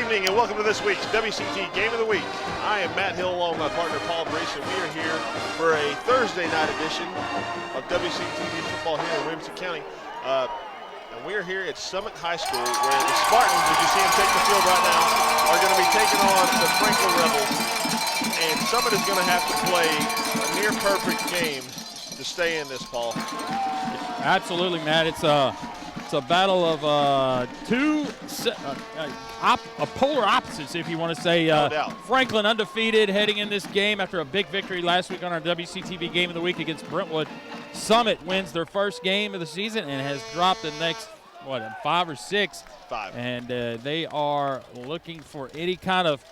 evening and welcome to this week's WCT Game of the Week. I am Matt Hill along with my partner Paul Brace, and we are here for a Thursday night edition of WCTV football here in Williamson County. And we are here at Summit High School where the Spartans, as you see them take the field right now, are going to be taking on the Franklin Rebels. And Summit is going to have to play a near perfect game to stay in this, Paul. Absolutely, Matt. It's a battle of polar opposites, if you want to say. No doubt. Franklin undefeated heading in this game after a big victory last week on our WCTV Game of the Week against Brentwood. Summit wins their first game of the season and has dropped the next, 5 or 6? 5. And they are looking for any kind of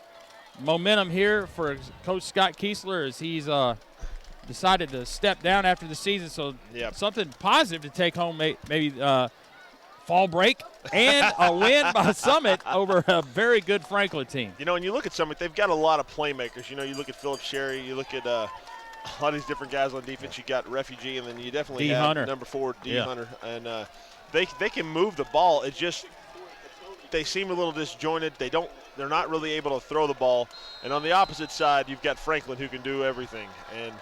momentum here for Coach Scott Kiesler as he's decided to step down after the season. So something positive to take home, maybe fall break and a win by Summit over a very good Franklin team. You know, when you look at Summit, they've got a lot of playmakers. You know, you look at Philip Sherry, you look at a lot of these different guys on defense. You got Refugee, and then you definitely have Hunter. number 4, D. Hunter. And they can move the ball. It's just they seem a little disjointed. They're not really able to throw the ball. And on the opposite side, you've got Franklin who can do everything. And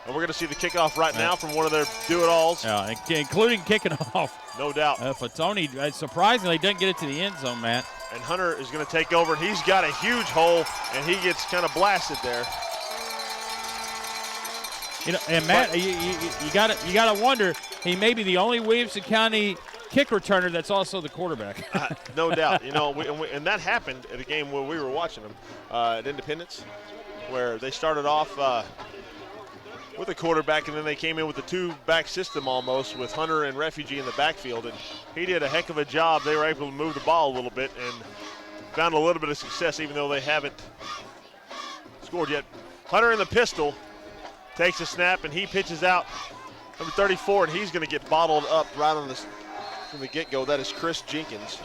we're going to see the kickoff right now from one of their do-it-alls. Yeah, including kicking off. No doubt. Fatoni, surprisingly, didn't get it to the end zone, Matt. And Hunter is going to take over. He's got a huge hole, and he gets kind of blasted there. You know, and Matt, you gotta wonder, he may be the only Williamson County kick returner that's also the quarterback. No doubt. You know, and that happened at a game where we were watching them at Independence, where they started off with a quarterback, and then they came in with a 2-back system almost with Hunter and Refugee in the backfield, and he did a heck of a job. They were able to move the ball a little bit and found a little bit of success, even though they haven't scored yet. Hunter in the pistol takes a snap, and he pitches out number 34, and he's going to get bottled up right on this from the get-go. That is Chris Jenkins.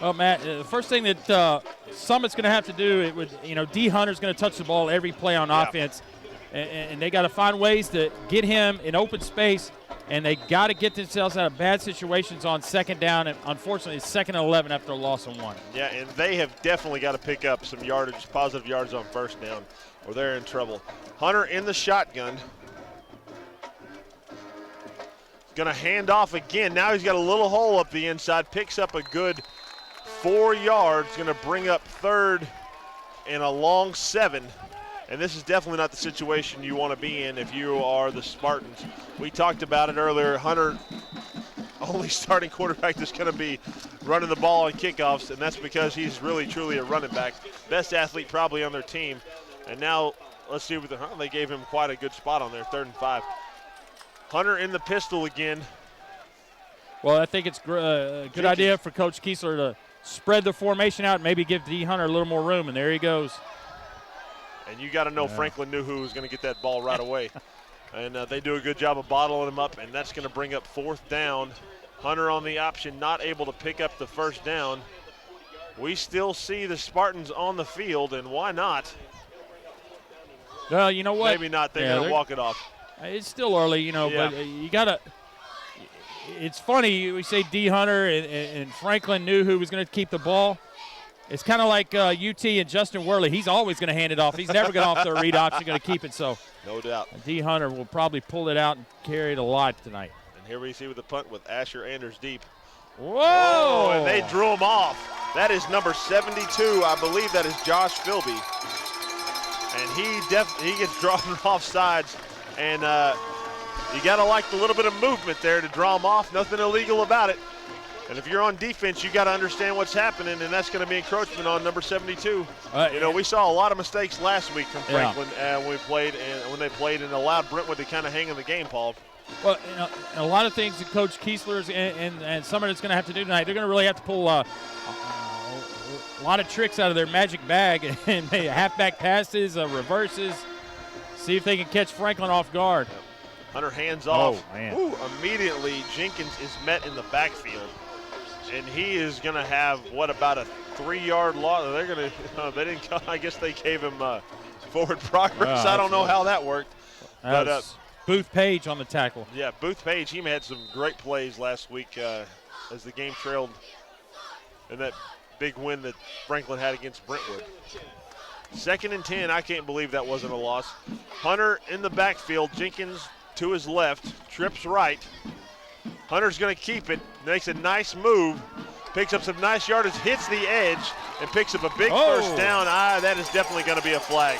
Well, Matt, the first thing that Summit's going to have to do, D. Hunter's going to touch the ball every play on offense. And they got to find ways to get him in open space, and they got to get themselves out of bad situations on second down. And unfortunately, it's 2nd and 11 after a loss of 1. Yeah, and they have definitely got to pick up some yardage, positive yards on first down, or they're in trouble. Hunter in the shotgun. Going to hand off again. Now he's got a little hole up the inside, picks up a good 4 yards, going to bring up 3rd and a long 7. And this is definitely not the situation you want to be in if you are the Spartans. We talked about it earlier. Hunter, only starting quarterback that's going to be running the ball on kickoffs, and that's because he's really, truly a running back. Best athlete probably on their team. And now let's see what they gave him quite a good spot on there, 3rd and 5. Hunter in the pistol again. Well, I think it's a good idea for Coach Kiesler to spread the formation out and maybe give D. Hunter a little more room, and there he goes. And you got to know Franklin knew who was going to get that ball right away. And they do a good job of bottling him up, and that's going to bring up 4th down. Hunter on the option, not able to pick up the first down. We still see the Spartans on the field, and why not? Well, you know what? Maybe not. They're going to walk it off. It's still early, but you got to – it's funny. We say D. Hunter and Franklin knew who was going to keep the ball. It's kind of like UT and Justin Worley. He's always going to hand it off. He's never going to off the read option, going to keep it. So no doubt. D. Hunter will probably pull it out and carry it a lot tonight. And here we see with the punt with Asher Anders deep. Whoa! And they drew him off. That is number 72. I believe that is Josh Philby. And he gets drawn off sides. And you got to like the little bit of movement there to draw him off. Nothing illegal about it. And if you're on defense, you got to understand what's happening, and that's going to be encroachment on number 72. We saw a lot of mistakes last week from Franklin when they played and allowed Brentwood to kind of hang in the game, Paul. Well, a lot of things that Coach Kiesler and Summit is going to have to do tonight. They're going to really have to pull a lot of tricks out of their magic bag and maybe halfback passes, reverses. See if they can catch Franklin off guard. Hunter hands off. Oh, man. Immediately Jenkins is met in the backfield. And he is going to have, about a 3-yard loss. They're going to, they didn't, I guess they gave him forward progress. I don't know how that worked. But Booth Page on the tackle. Yeah, Booth Page, he had some great plays last week as the game trailed in that big win that Franklin had against Brentwood. 2nd and 10, I can't believe that wasn't a loss. Hunter in the backfield, Jenkins to his left, trips right. Hunter's going to keep it, makes a nice move, picks up some nice yardage, hits the edge, and picks up a big first down. That is definitely going to be a flag.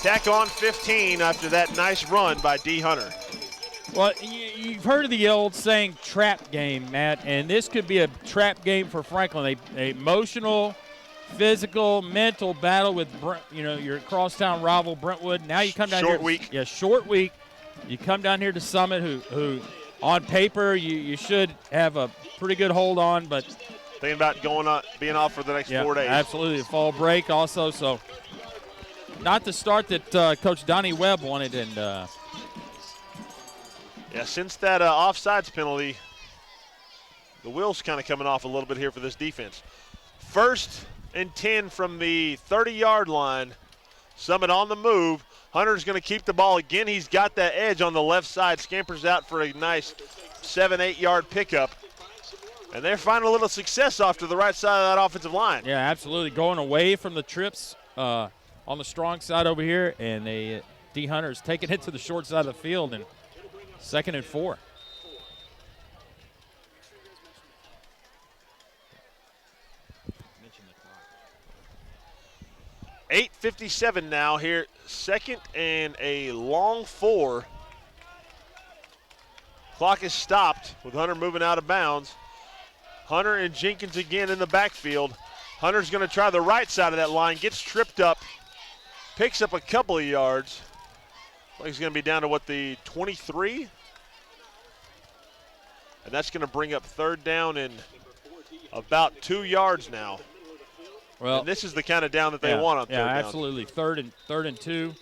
Tack on 15 after that nice run by D. Hunter. Well, you've heard of the old saying trap game, Matt, and this could be a trap game for Franklin. A emotional, physical, mental battle with, your crosstown rival Brentwood. Now you come down here. Short week. Yeah, short week. You come down here to Summit, who on paper you should have a pretty good hold on, but thinking about being off for the next 4 days. Absolutely, fall break also. So not the start that Coach Donnie Webb wanted, and since that offsides penalty, the wheels kind of coming off a little bit here for this defense. 1st and 10 from the 30-yard line. Summit on the move. Hunter's going to keep the ball again. He's got that edge on the left side. Scampers out for a nice 7-8 yard pickup. And they're finding a little success off to the right side of that offensive line. Yeah, absolutely. Going away from the trips on the strong side over here, and D. Hunter's taking it to the short side of the field, and 2nd and 4. 8:57 now here. 2nd and a long 4. Clock is stopped with Hunter moving out of bounds. Hunter and Jenkins again in the backfield. Hunter's going to try the right side of that line, gets tripped up, picks up a couple of yards. He's going to be down to the 23? And that's going to bring up 3rd down and about 2 yards now. Well, and this is the kind of down that they want on 3rd down. Yeah, absolutely. 3rd and 2.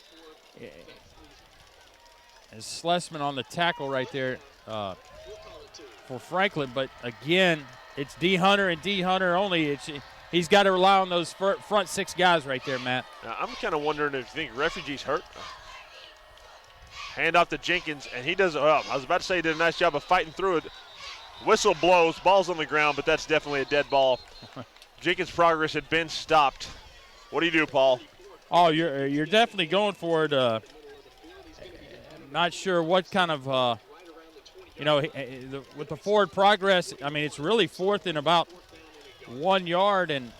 And Schlesman on the tackle right there for Franklin. But again, it's D. Hunter and D. Hunter only. He's got to rely on those front 6 guys right there, Matt. Now, I'm kind of wondering if you think Refugee's hurt. Hand off to Jenkins, and he does. I was about to say he did a nice job of fighting through it. Whistle blows, ball's on the ground, but that's definitely a dead ball. Jenkins' progress had been stopped. What do you do, Paul? Oh, you're definitely going for it. Not sure what kind of, with the forward progress. I mean, it's really 4th and about 1 yard, and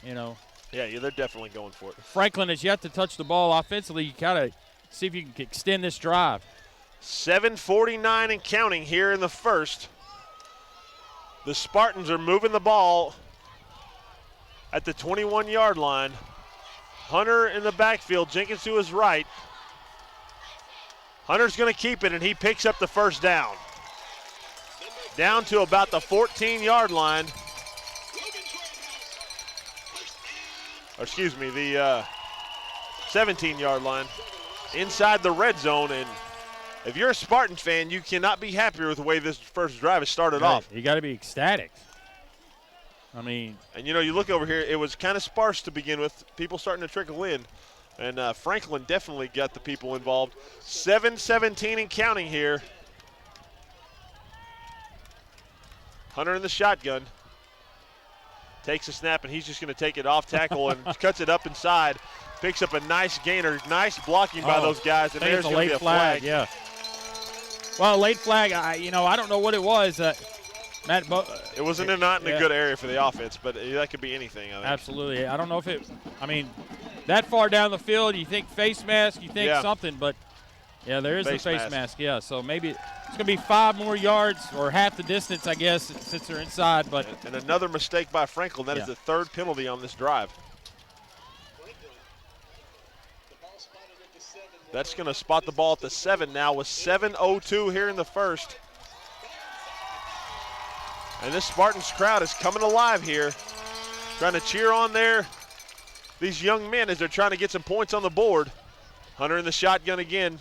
Yeah, they're definitely going for it. Franklin has yet to touch the ball offensively. You gotta see if you can extend this drive. 7:49 and counting here in the first. The Spartans are moving the ball at the 21-yard line. Hunter in the backfield, Jenkins to his right. Hunter's going to keep it, and he picks up the first down. Down to about the 14-yard line. Or excuse me, the 17-yard line. Inside the red zone, and if you're a Spartan fan, you cannot be happier with the way this first drive has started off. You got to be ecstatic. I mean, and you look over here, it was kind of sparse to begin with, people starting to trickle in, and Franklin definitely got the people involved. 7:17 and counting here. Hunter in the shotgun. Takes a snap, and he's just going to take it off tackle and cuts it up inside. Picks up a nice gainer, nice blocking by those guys, and there's going to be a flag. Yeah. Well, late flag, I don't know what it was. Matt, it wasn't not in a good area for the offense, but that could be anything, I think. Absolutely. I don't know if that far down the field, you think face mask, you think something, but, there is a face mask. Yeah, so maybe it's going to be 5 more yards or half the distance, I guess, since they're inside. But and another mistake by Franklin. That is the 3rd penalty on this drive. That's going to spot the ball at the 7 now with 7:02 here in the first. And this Spartans crowd is coming alive here, trying to cheer on these young men as they're trying to get some points on the board. Hunter in the shotgun again.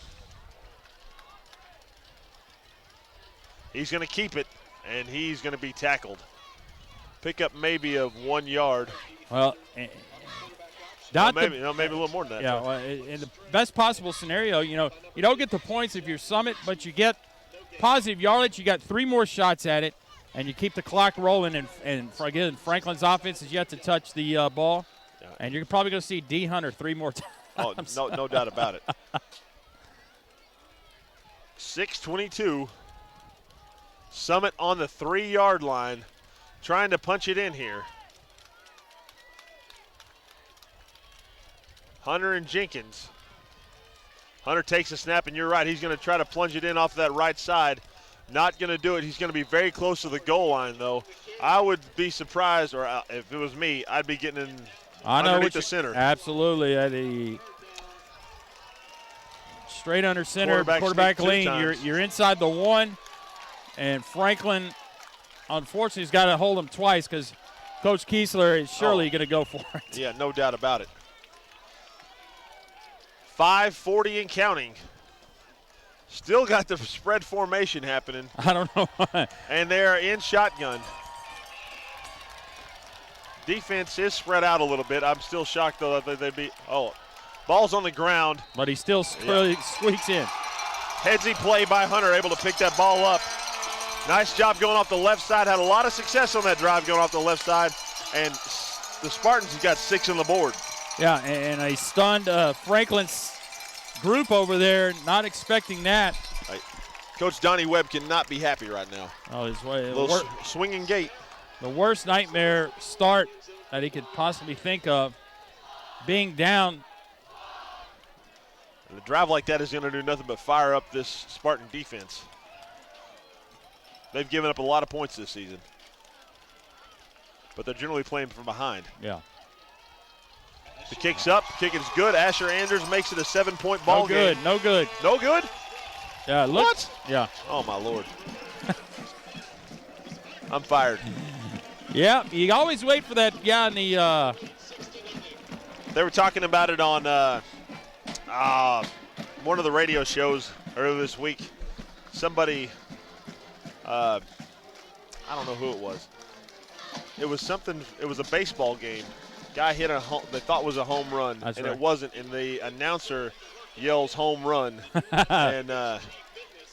He's going to keep it, and he's going to be tackled. Pickup maybe of 1 yard. Well, maybe a little more than that. Yeah, well, in the best possible scenario, you don't get the points if you're Summit, but you get positive yardage. You got 3 more shots at it. and you keep the clock rolling, and again, Franklin's offense is yet to touch the ball, and you're probably going to see D. Hunter 3 more times. Oh, no doubt about it. 6:22. Summit on the 3-yard line, trying to punch it in here. Hunter and Jenkins. Hunter takes a snap, and you're right. He's going to try to plunge it in off that right side. Not going to do it. He's going to be very close to the goal line, though. I would be surprised, or if it was me, I'd be getting in underneath the center. Absolutely. Straight under center, quarterback lean. You're inside the 1, and Franklin, unfortunately, has got to hold him twice because Coach Kiesler is surely going to go for it. Yeah, no doubt about it. 5:40 and counting. Still got the spread formation happening. I don't know why. And they're in shotgun. Defense is spread out a little bit. I'm still shocked, though, that they'd be. Oh, ball's on the ground. But he still squeaks in. Headsy play by Hunter, able to pick that ball up. Nice job going off the left side. Had a lot of success on that drive going off the left side. And the Spartans have got 6 on the board. Yeah, and a stunned Franklin's group over there, not expecting that. Coach Donnie Webb cannot be happy right now. Oh, his way. A little swinging gate. The worst nightmare start that he could possibly think of, being down. And a drive like that is going to do nothing but fire up this Spartan defense. They've given up a lot of points this season, but they're generally playing from behind. Yeah. The kick's up. Kick is good. Asher Anders makes it a 7-point ball game. No good. No good? Yeah. Look. What? Yeah. Oh, my Lord. I'm fired. Yeah, you always wait for that guy in the They were talking about it on one of the radio shows earlier this week. Somebody, I don't know who it was. It was something, it was a baseball game. Guy hit they thought was a home run, That's and right. It wasn't, and the announcer yells home run. And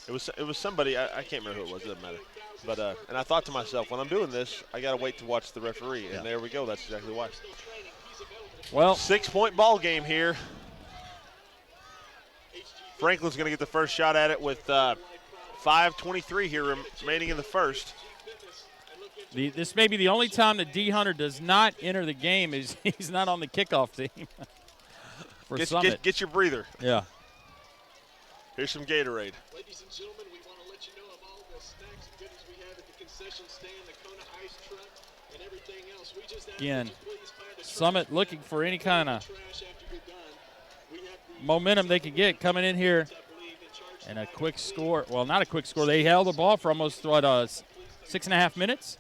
it was somebody, I can't remember who it was, it doesn't matter. But and I thought to myself, when I'm doing this, I got to wait to watch the referee, and there we go. That's exactly why. Well, 6-point ball game here. Franklin's going to get the first shot at it with 5:23 here remaining in the first. This may be the only time that D. Hunter does not enter the game. Is he's not on the kickoff team for Summit. Get your breather. Yeah. Here's some Gatorade. Ladies and gentlemen, we want to let you know of all the snacks and goodies we have at the concession stand, the Kona ice truck, and everything else. We just Again, Summit looking for any kind of momentum they can get coming in here. And a quick score. Well, not a quick score. They held the ball for almost, 6.5 minutes?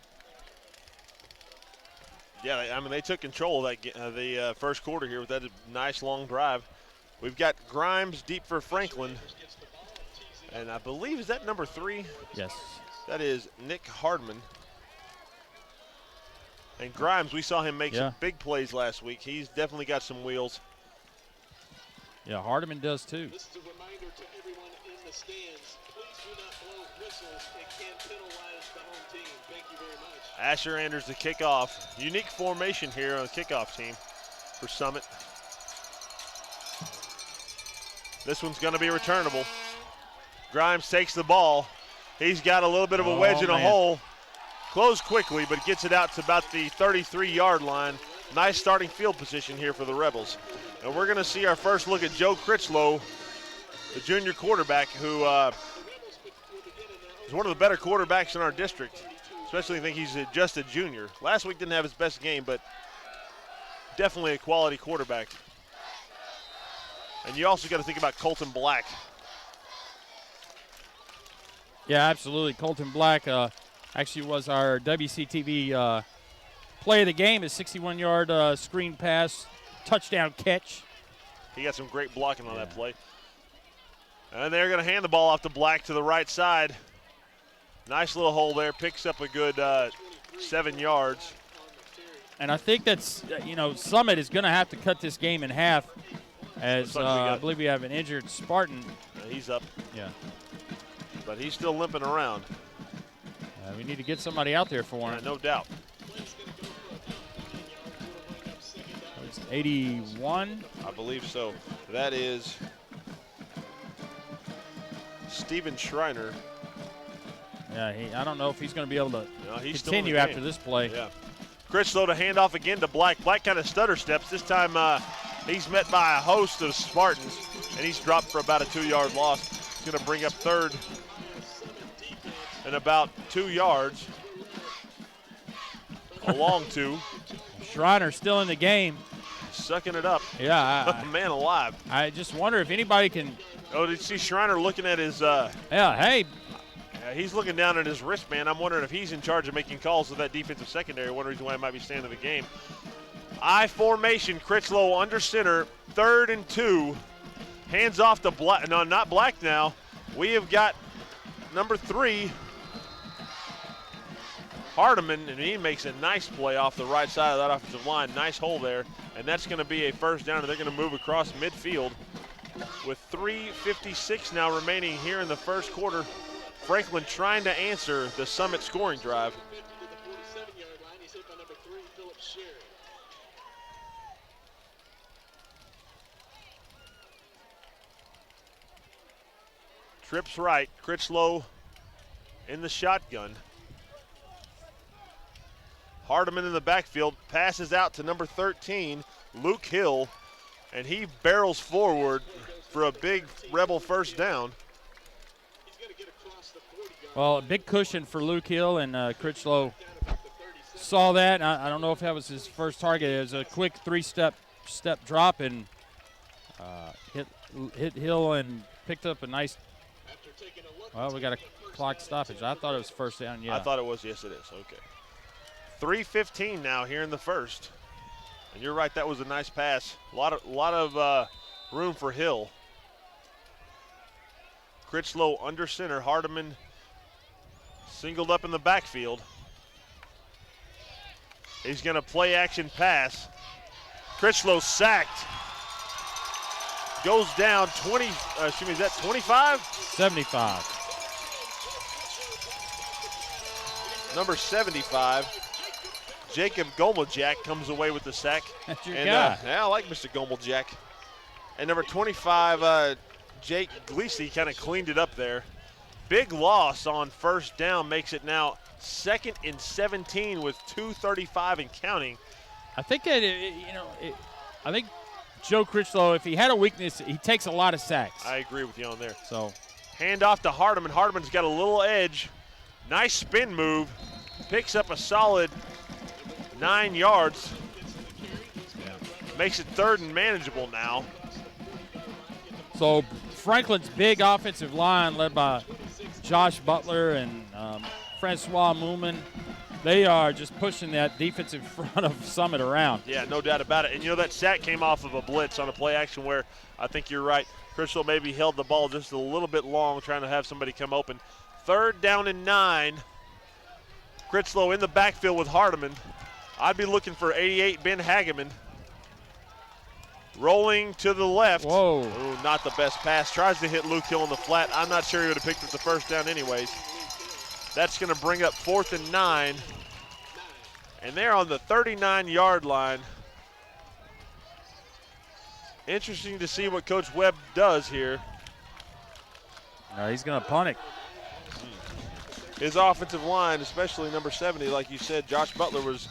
Yeah, I mean, they took control of that the first quarter here with that nice long drive. We've got Grimes deep for Franklin. And I believe, is that number 3? Yes. That is Nick Hardman. And Grimes, we saw him make some big plays last week. He's definitely got some wheels. Yeah, Hardman does too. This is a reminder to everyone in the stands. Please do not blow whistles. It can penalize the home team. Thank you very much. Asher Anders the kickoff. Unique formation here on the kickoff team for Summit. This one's going to be returnable. Grimes takes the ball. He's got a little bit of a wedge in a hole. Closed quickly, but gets it out to about the 33-yard line. Nice starting field position here for the Rebels. And we're going to see our first look at Joe Critchlow, the junior quarterback, who is one of the better quarterbacks in our district, especially I think he's just a junior. Last week didn't have his best game, but definitely a quality quarterback. And you also got to think about Colton Black. Yeah, absolutely. Colton Black actually was our WCTV play of the game, a 61-yard screen pass, touchdown catch. He got some great blocking on that play. And they're going to hand the ball off to Black to the right side. Nice little hole there. Picks up a good 7 yards. And I think that's, Summit is going to have to cut this game in half as I believe we have an injured Spartan. He's up. Yeah. But he's still limping around. We need to get somebody out there for Yeah, him. no doubt. It's 81. I believe so. That is Steven Schreiner. Yeah, I don't know if he's going to be able to He's continue still in the after game. this play. Yeah. Critchlow to hand off again to Black. Black kind of stutter steps. This time he's met by a host of Spartans, and he's dropped for about a 2-yard loss. He's going to bring up third and about 2 yards. A long 2. Schreiner still in the game. Sucking it up. Yeah. Man alive. I just wonder if anybody can. Oh, did you see Schreiner looking at his. Hey. He's looking down at his wristband. I'm wondering if he's in charge of making calls with that defensive secondary. One reason why he might be staying in the game. I formation, Critchlow under center, 3rd and 2. Hands off to Black. No, not Black now. We have got number 3, Hardiman, and he makes a nice play off the right side of that offensive line. Nice hole there, and that's going to be a first down, and they're going to move across midfield with 3:56 now remaining here in the first quarter. Franklin trying to answer the Summit scoring drive. Trips right, Critchlow in the shotgun. Hardiman in the backfield, passes out to number 13, Luke Hill, and he barrels forward for a big Rebel first down. Well, a big cushion for Luke Hill, and Critchlow saw that. I don't know if that was his first target. It was a quick 3-step drop and hit Hill and picked up a nice. Well, we got a clock stoppage. I thought it was first down. Yeah, I thought it was. Yes, it is. Okay. 3:15 now here in the first, and you're right. That was a nice pass. A lot of room for Hill. Critchlow under center. Hardiman singled up in the backfield. He's going to play action pass. Critchlow sacked. Goes down 20, is that 25? 75. Number 75, Jacob Gomeljak comes away with the sack. That's your guy. guy. I like Mr. Gomeljak. And number 25, Jake Gleesey kind of cleaned it up there. Big loss on first down makes it now 2nd and 17 with 2:35 and counting. I think that I think Joe Critchlow, if he had a weakness, he takes a lot of sacks. I agree with you on there. So hand off to Hardiman. Hardiman's got a little edge. Nice spin move. Picks up a solid 9 yards. Makes it 3rd and manageable now. So Franklin's big offensive line, led by Josh Butler and Francois Mooman, they are just pushing that defensive front of Summit around. Yeah, no doubt about it. And that sack came off of a blitz on a play action where I think you're right. Critchlow maybe held the ball just a little bit long, trying to have somebody come open. 3rd down and 9. Critchlow in the backfield with Hardiman. I'd be looking for 88, Ben Hageman. Rolling to the left. Whoa. Ooh, not the best pass. Tries to hit Luke Hill in the flat. I'm not sure he would have picked up the first down anyways. That's going to bring up 4th and 9. And they're on the 39-yard line. Interesting to see what Coach Webb does here. He's going to punt it. His offensive line, especially number 70, like you said, Josh Butler was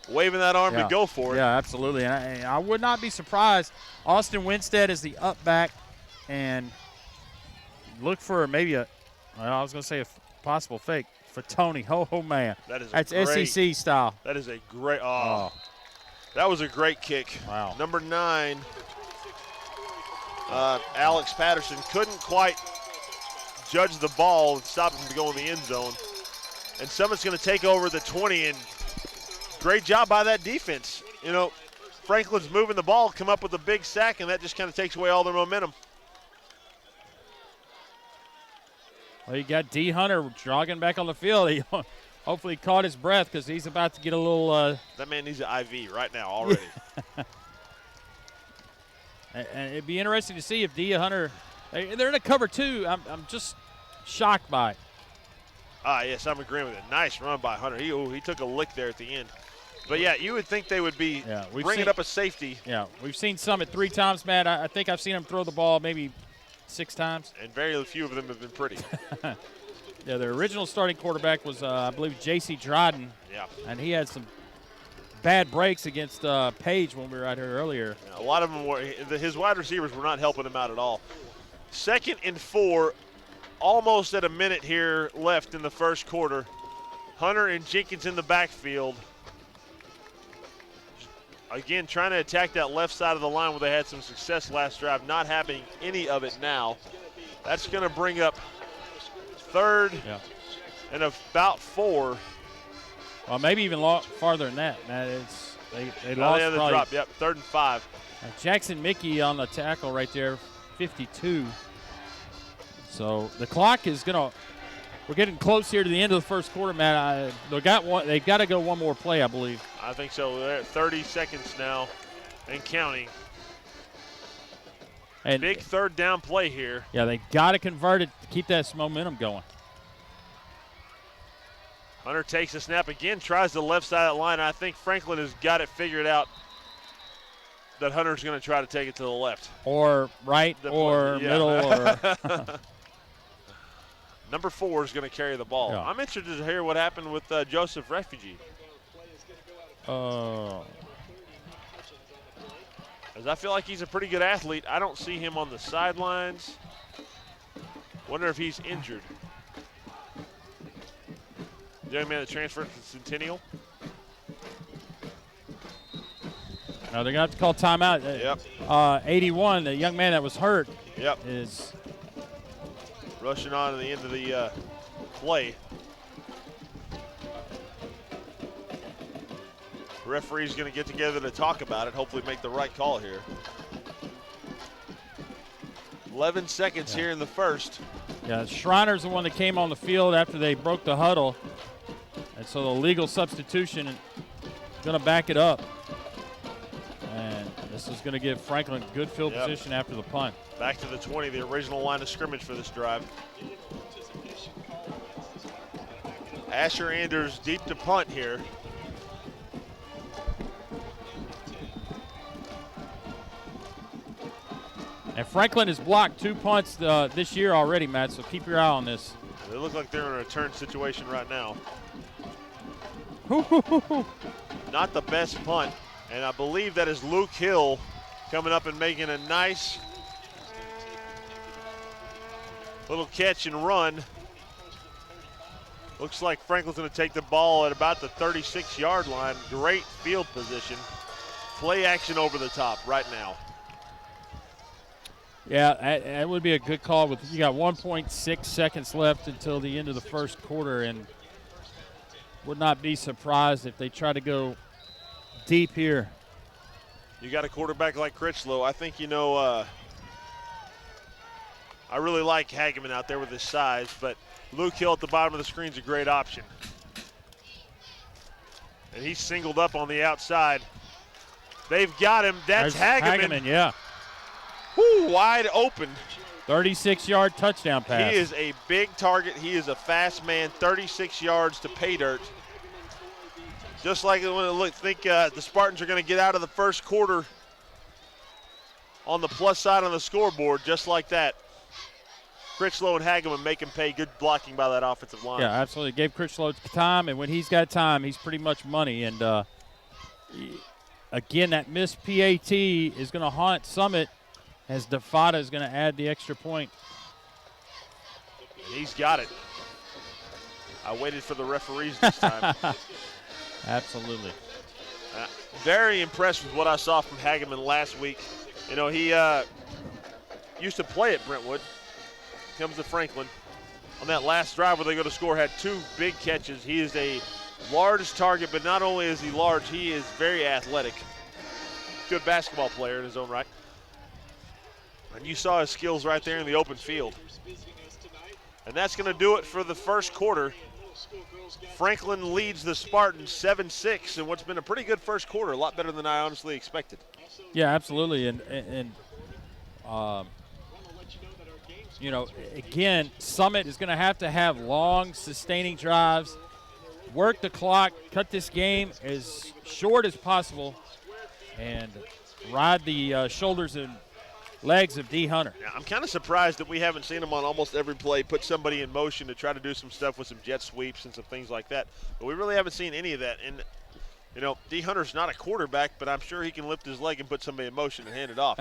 waving that arm to go for it. Yeah, absolutely. And I would not be surprised. Austin Winstead is the up back, and look for maybe I was going to say a possible fake for Tony. Oh man. That's great, SEC style. That is a great, that was a great kick. Wow. Number 9, Alex Patterson couldn't quite judge the ball and stop him from going in the end zone. And Summit's going to take over the 20, and great job by that defense. Franklin's moving the ball, come up with a big sack, and that just kind of takes away all their momentum. Well, you got D. Hunter jogging back on the field. He hopefully caught his breath because he's about to get a little. That man needs an IV right now already. And it'd be interesting to see if D. Hunter. They're in a cover 2. I'm just shocked by it. Yes, I'm agreeing with it. Nice run by Hunter. He took a lick there at the end. But, yeah, you would think they would be bringing up a safety. Yeah, we've seen Summit 3 times, Matt. I think I've seen him throw the ball maybe 6 times. And very few of them have been pretty. Yeah, their original starting quarterback was, I believe, J.C. Dryden. Yeah. And he had some bad breaks against Page when we were out here earlier. Yeah, a lot of them were, his wide receivers were not helping him out at all. 2nd and 4, almost at a minute here left in the first quarter. Hunter and Jenkins in the backfield. Again, trying to attack that left side of the line where they had some success last drive, not having any of it now. That's going to bring up 3rd and about 4. Well, maybe even farther than that, Matt. They lost the probably. Drop. Yep, 3rd and 5. Jackson Mickey on the tackle right there, 52. So the clock is going to – we're getting close here to the end of the first quarter, Matt. They've got to go one more play, I believe. I think so. They're at 30 seconds now and counting. And big 3rd down play here. Yeah, they got to convert it to keep that momentum going. Hunter takes a snap again, tries the left side of the line. I think Franklin has got it figured out that Hunter's going to try to take it to the left. Or right, or middle, or Number 4 is going to carry the ball. Yeah. I'm interested to hear what happened with Joseph Refugee. As I feel like he's a pretty good athlete. I don't see him on the sidelines. Wonder if he's injured. The young man that transferred to Centennial. No, they're going to have to call timeout. Yep. 81, the young man that was hurt, is rushing on to the end of the play. The referee's going to get together to talk about it, hopefully make the right call here. 11 seconds here in the first. Yeah, Schreiner's the one that came on the field after they broke the huddle. And so the legal substitution is going to back it up. And this is going to give Franklin good field position after the punt. Back to the 20, the original line of scrimmage for this drive. Asher Anders deep to punt here. And Franklin has blocked 2 punts this year already, Matt, so keep your eye on this. They look like they're in a return situation right now. Not the best punt, and I believe that is Luke Hill coming up and making a nice little catch and run. Looks like Franklin's going to take the ball at about the 36-yard line. Great field position. Play action over the top right now. Yeah, that would be a good call. You got 1.6 seconds left until the end of the first quarter, and would not be surprised if they try to go deep here. You got a quarterback like Critchlow. I think, I really like Hageman out there with his size, but Luke Hill at the bottom of the screen is a great option. And he's singled up on the outside. They've got him. That's Hageman. Hageman, yeah. Woo, wide open. 36-yard touchdown pass. He is a big target. He is a fast man. 36 yards to pay dirt. Just like the Spartans are going to get out of the first quarter on the plus side on the scoreboard, just like that. Critchlow and Hageman make him pay. Good blocking by that offensive line. Yeah, absolutely. Gave Critchlow time, and when he's got time, he's pretty much money. And, again, that missed PAT is going to haunt Summit as Defada is going to add the extra point. And he's got it. I waited for the referees this time. Absolutely. Very impressed with what I saw from Hageman last week. He used to play at Brentwood. Comes to Franklin. On that last drive where they go to score, had 2 big catches. He is a large target, but not only is he large, he is very athletic. Good basketball player in his own right. And you saw his skills right there in the open field. And that's going to do it for the first quarter. Franklin leads the Spartans 7-6 in what's been a pretty good first quarter, a lot better than I honestly expected. Yeah, absolutely. And you know, again, Summit is going to have long, sustaining drives, work the clock, cut this game as short as possible, and ride the shoulders and legs of D. Hunter. Yeah, I'm kind of surprised that we haven't seen him on almost every play put somebody in motion to try to do some stuff with some jet sweeps and some things like that. But we really haven't seen any of that. And, you know, D. Hunter's not a quarterback, but I'm sure he can lift his leg and put somebody in motion and hand it off.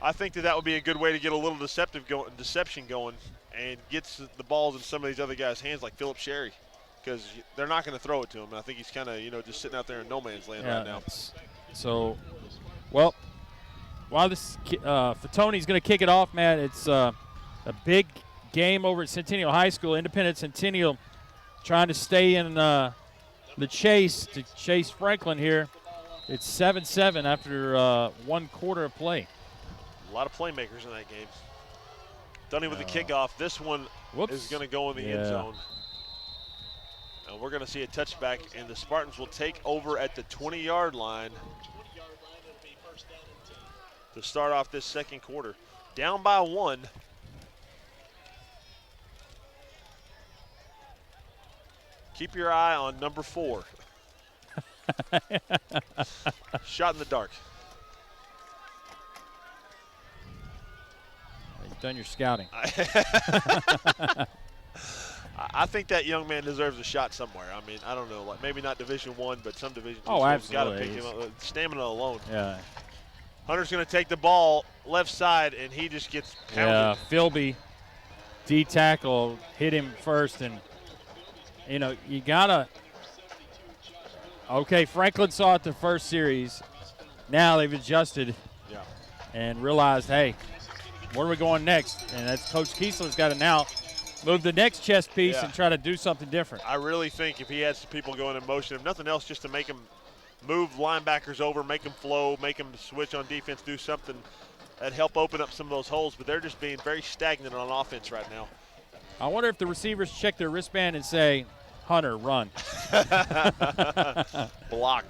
I think that would be a good way to get a little deception going and gets the balls in some of these other guys' hands like Philip Sherry, because they're not going to throw it to him. And I think he's kind of, you know, just sitting out there in no man's land right now. So, well, while this Fatoni's going to kick it off, man, it's a big game over at Centennial High School. Independent Centennial trying to stay in the chase to chase Franklin here. It's 7-7 after 1 quarter of play. A lot of playmakers in that game. Dunning with the kickoff. This one is going to go in the end zone. And we're going to see a touchback, and the Spartans will take over at the 20-yard line to start off this second quarter. Down by 1. Keep your eye on number 4. Shot in the dark. You've done your scouting. I think that young man deserves a shot somewhere. I mean, I don't know, like maybe not Division I, but some Division II. Oh, absolutely. Got to pick him up. Stamina alone. Yeah. Hunter's going to take the ball left side, and he just gets pounded. Yeah, Philby, D-tackle, hit him first, and, you know, you got to – okay, Franklin saw it the first series. Now they've adjusted and realized, hey, where are we going next? And that's Coach Kiesler's got to now move the next chess piece and try to do something different. I really think if he had some people going in motion, if nothing else, just to make him move linebackers over, make them flow, make them switch on defense, do something that help open up some of those holes. But they're just being very stagnant on offense right now. I wonder if the receivers check their wristband and say, Hunter, run. Block.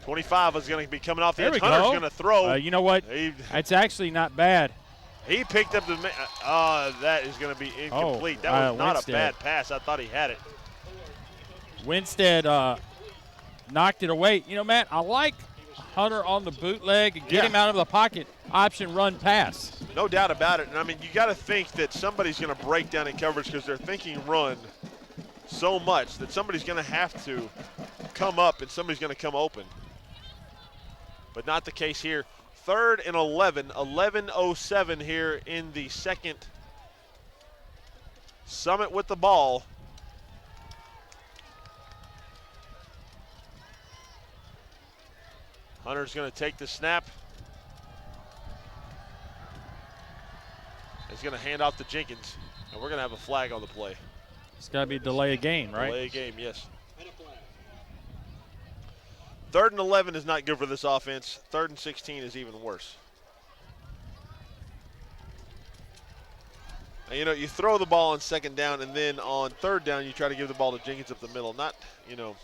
25 is going to be coming off the edge. Hunter's going to throw. You know what? It's actually not bad. He picked up the that is going to be incomplete. That was not Winstead. A bad pass. I thought he had it. Winstead knocked it away. You know, Matt, I like Hunter on the bootleg and get him out of the pocket. Option run pass. No doubt about it. And I mean, you got to think that somebody's going to break down in coverage because they're thinking run so much that somebody's going to have to come up and somebody's going to come open. But not the case here. 3rd and 11, 11:07 here in the second. Summit with the ball. Hunter's going to take the snap. He's going to hand off to Jenkins, and we're going to have a flag on the play. It's got to be delay a game, right? Delay a game, yes. 3rd and 11 is not good for this offense. 3rd and 16 is even worse. And, you know, you throw the ball on 2nd down, and then on 3rd down you try to give the ball to Jenkins up the middle. Not, you know,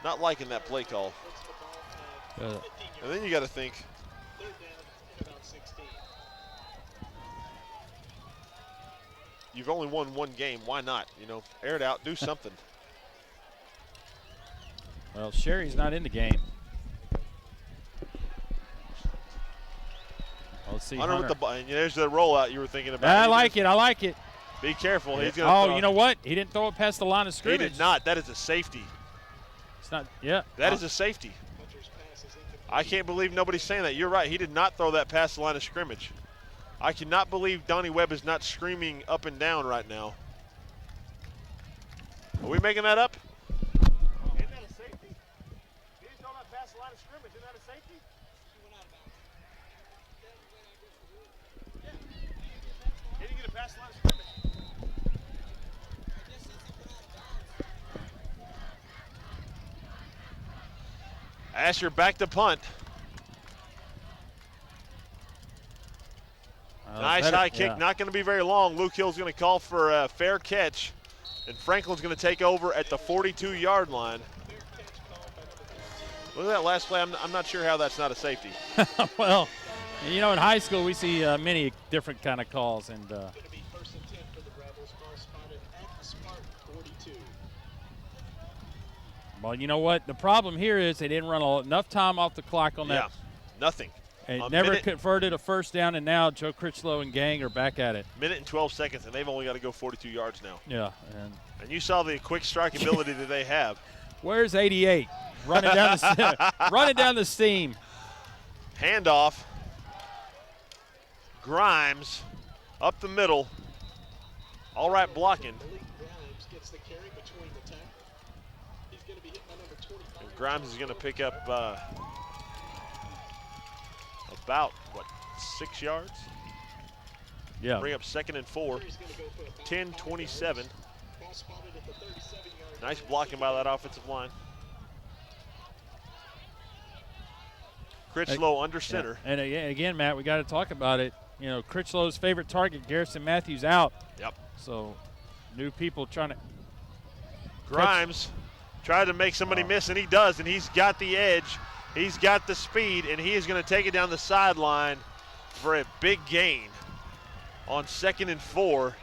not liking that play call. And then you got to think. You've only won 1 game. Why not? You know, air it out, do something. Well, Sherry's not in the game. Let's see. Hunter with the ball. And there's the rollout you were thinking about. I like it. I like it. Be careful. He's gonna throw. You know what? He didn't throw it past the line of scrimmage. He did not. That is a safety. It's not. Yeah. That is a safety. I can't believe nobody's saying that. You're right. He did not throw that past the line of scrimmage. I cannot believe Donnie Webb is not screaming up and down right now. Are we making that up? Isn't that a safety? He didn't throw that past the line of scrimmage. Isn't that a safety? He didn't get it past the line of scrimmage. Asher back to punt. Nice high kick, not going to be very long. Luke Hill's going to call for a fair catch, and Franklin's going to take over at the 42-yard line. Look at that last play. I'm not sure how that's not a safety. Well, And, you know, in high school we see many different kind of calls. And Going to be 1st and 10 for the Rebels. Ball spotted at the Spartan 42. well, you know what? The problem here is they didn't run enough time off the clock on that. Yeah, nothing. And never converted a first down, and now Joe Critchlow and gang are back at it. Minute and 12 seconds, and they've only got to go 42 yards now. Yeah. And you saw the quick strike ability that they have. Where's 88? Running down running down the seam. Handoff. Grimes up the middle. All right, blocking. Grimes gets the carry between the tackle. He's going to be hit by number 25. And Grimes is going to pick up about, 6 yards? Yeah. Bring up 2nd and 4. 10-27. Ball spotted at the 37-yard. Nice blocking by that offensive line. Critchlow under center. Yeah. And again, Matt, we got to talk about it. You know, Critchlow's favorite target, Garrison Matthews, out. Yep. So, new people trying to. Grimes tried to make somebody miss, and he does, and he's got the edge. He's got the speed, and he is going to take it down the sideline for a big gain on 2nd and 4.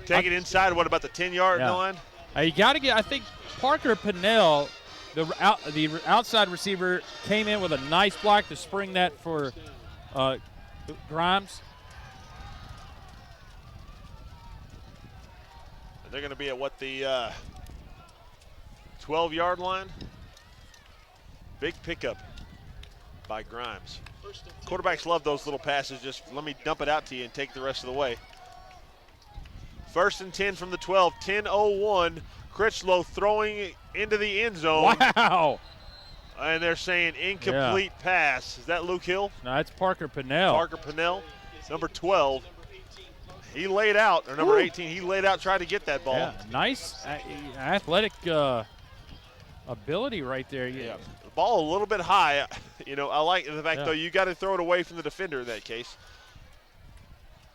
Take it inside, what, about the 10-yard line? You got to get, I think, Parker Pinnell, the outside receiver, came in with a nice block to spring that for Grimes. And they're going to be at, the 12-yard line? Big pickup by Grimes. Quarterbacks love those little passes. Just let me dump it out to you and take the rest of the way. 1st and 10 from the 12. 10:01. Critchlow throwing into the end zone. Wow. And they're saying incomplete pass. Is that Luke Hill? No, it's Parker Pinnell. Parker Pinnell, number 12. He laid out, or number 18, he laid out, tried to get that ball. Yeah, nice athletic ability right there. Yeah. The ball a little bit high. You know, I like the fact, though, you got to throw it away from the defender in that case.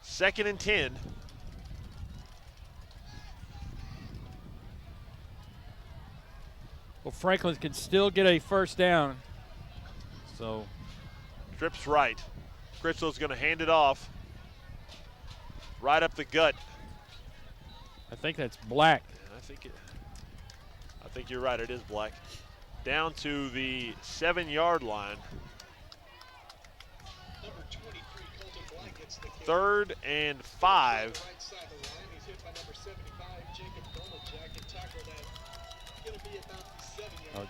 2nd and 10. Well, Franklin can still get a first down. So. Trips right. Critchlow's going to hand it off. Right up the gut. I think that's Black. I think you're right. It is Black. Down to the 7-yard line. 3rd and 5.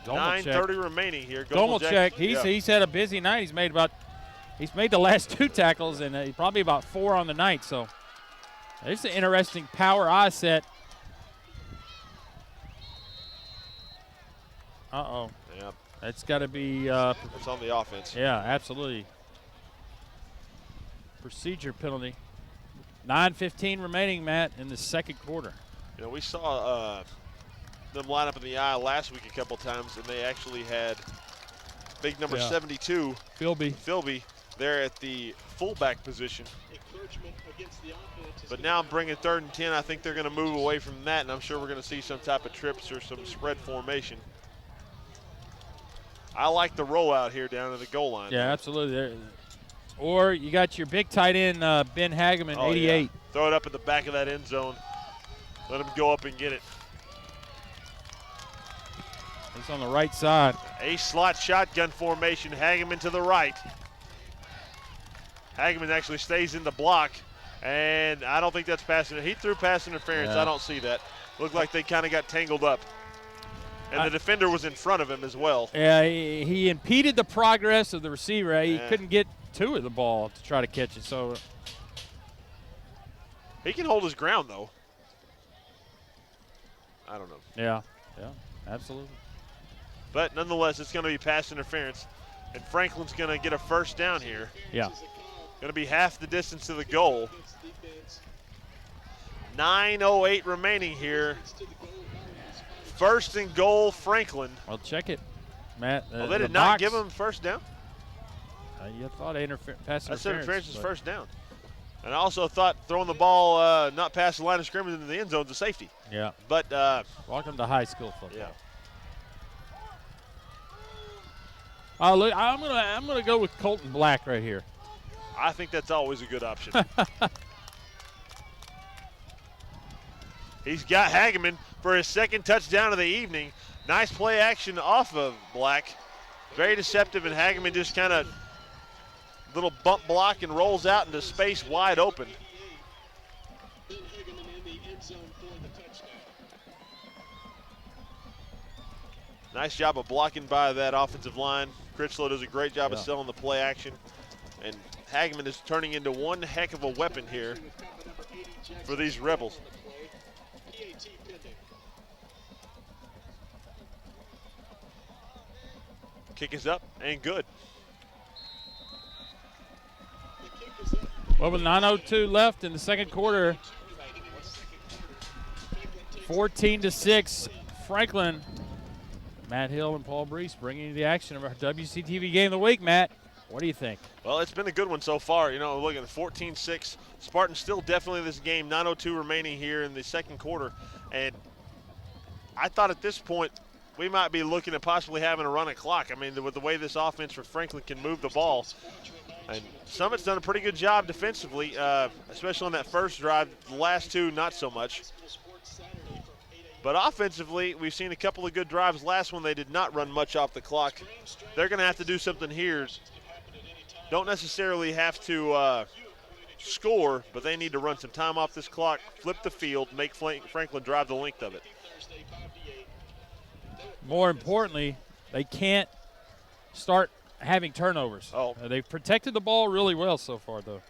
9:30 remaining here. Gomolchek, he's had a busy night. He's made the last 2 tackles and probably about 4 on the night. So it's an interesting power eye set. Uh-oh. Yep. That's got to be. It's on the offense. Yeah, absolutely. Procedure penalty. 9:15 remaining, Matt, in the 2nd quarter. You know, we saw them line up in the eye last week a couple times, and they actually had big number 72, Philby, there at the fullback position. But now bringing 3rd and 10, I think they're going to move away from that, and I'm sure we're going to see some type of trips or some spread formation. I like the rollout here down to the goal line. Yeah, absolutely. Or you got your big tight end, Ben Hageman, 88. Yeah. Throw it up at the back of that end zone. Let him go up and get it. He's on the right side. A slot shotgun formation. Hageman to the right. Hageman actually stays in the block, and I don't think that's pass interference. He threw pass interference. Yeah. I don't see that. Looked like they kind of got tangled up. And the defender was in front of him as well. Yeah, he impeded the progress of the receiver. He couldn't get to the ball to try to catch it. So he can hold his ground, though. I don't know. Yeah, absolutely. But nonetheless, it's going to be pass interference, and Franklin's going to get a first down here. Yeah. Going to be half the distance to the goal. 9:08 remaining here. 1st and goal, Franklin. Well, check it, Matt. They did not give him first down? You thought pass interference. I said interference was first down. And I also thought throwing the ball not past the line of scrimmage into the end zone is a safety. Yeah. But welcome to high school football. Yeah. Look, I'm gonna go with Colton Black right here. I think that's always a good option. He's got Hageman for his second touchdown of the evening. Nice play action off of Black. Very deceptive, and Hageman just kind of little bump block and rolls out into space wide open. Nice job of blocking by that offensive line. Critchlow does a great job of selling the play action. And Hageman is turning into one heck of a weapon here for these Rebels. Kick is up and good. Well, with 9:02 left in the second quarter, 14-6, Franklin. Matt Hill and Paul Brees bringing you the action of our WCTV Game of the Week. Matt, what do you think? Well, it's been a good one so far. You know, look at the 14-6. Spartans still definitely in this game. 9:02 remaining here in the second quarter. And I thought at this point we might be looking at possibly having a run of clock. I mean, with the way this offense for Franklin can move the ball. And Summit's done a pretty good job defensively, especially on that first drive. The last two, not so much. But offensively, we've seen a couple of good drives. Last one, they did not run much off the clock. They're going to have to do something here. Don't necessarily have to score, but they need to run some time off this clock, flip the field, make Franklin drive the length of it. More importantly, they can't start having turnovers. They've protected the ball really well so far, though.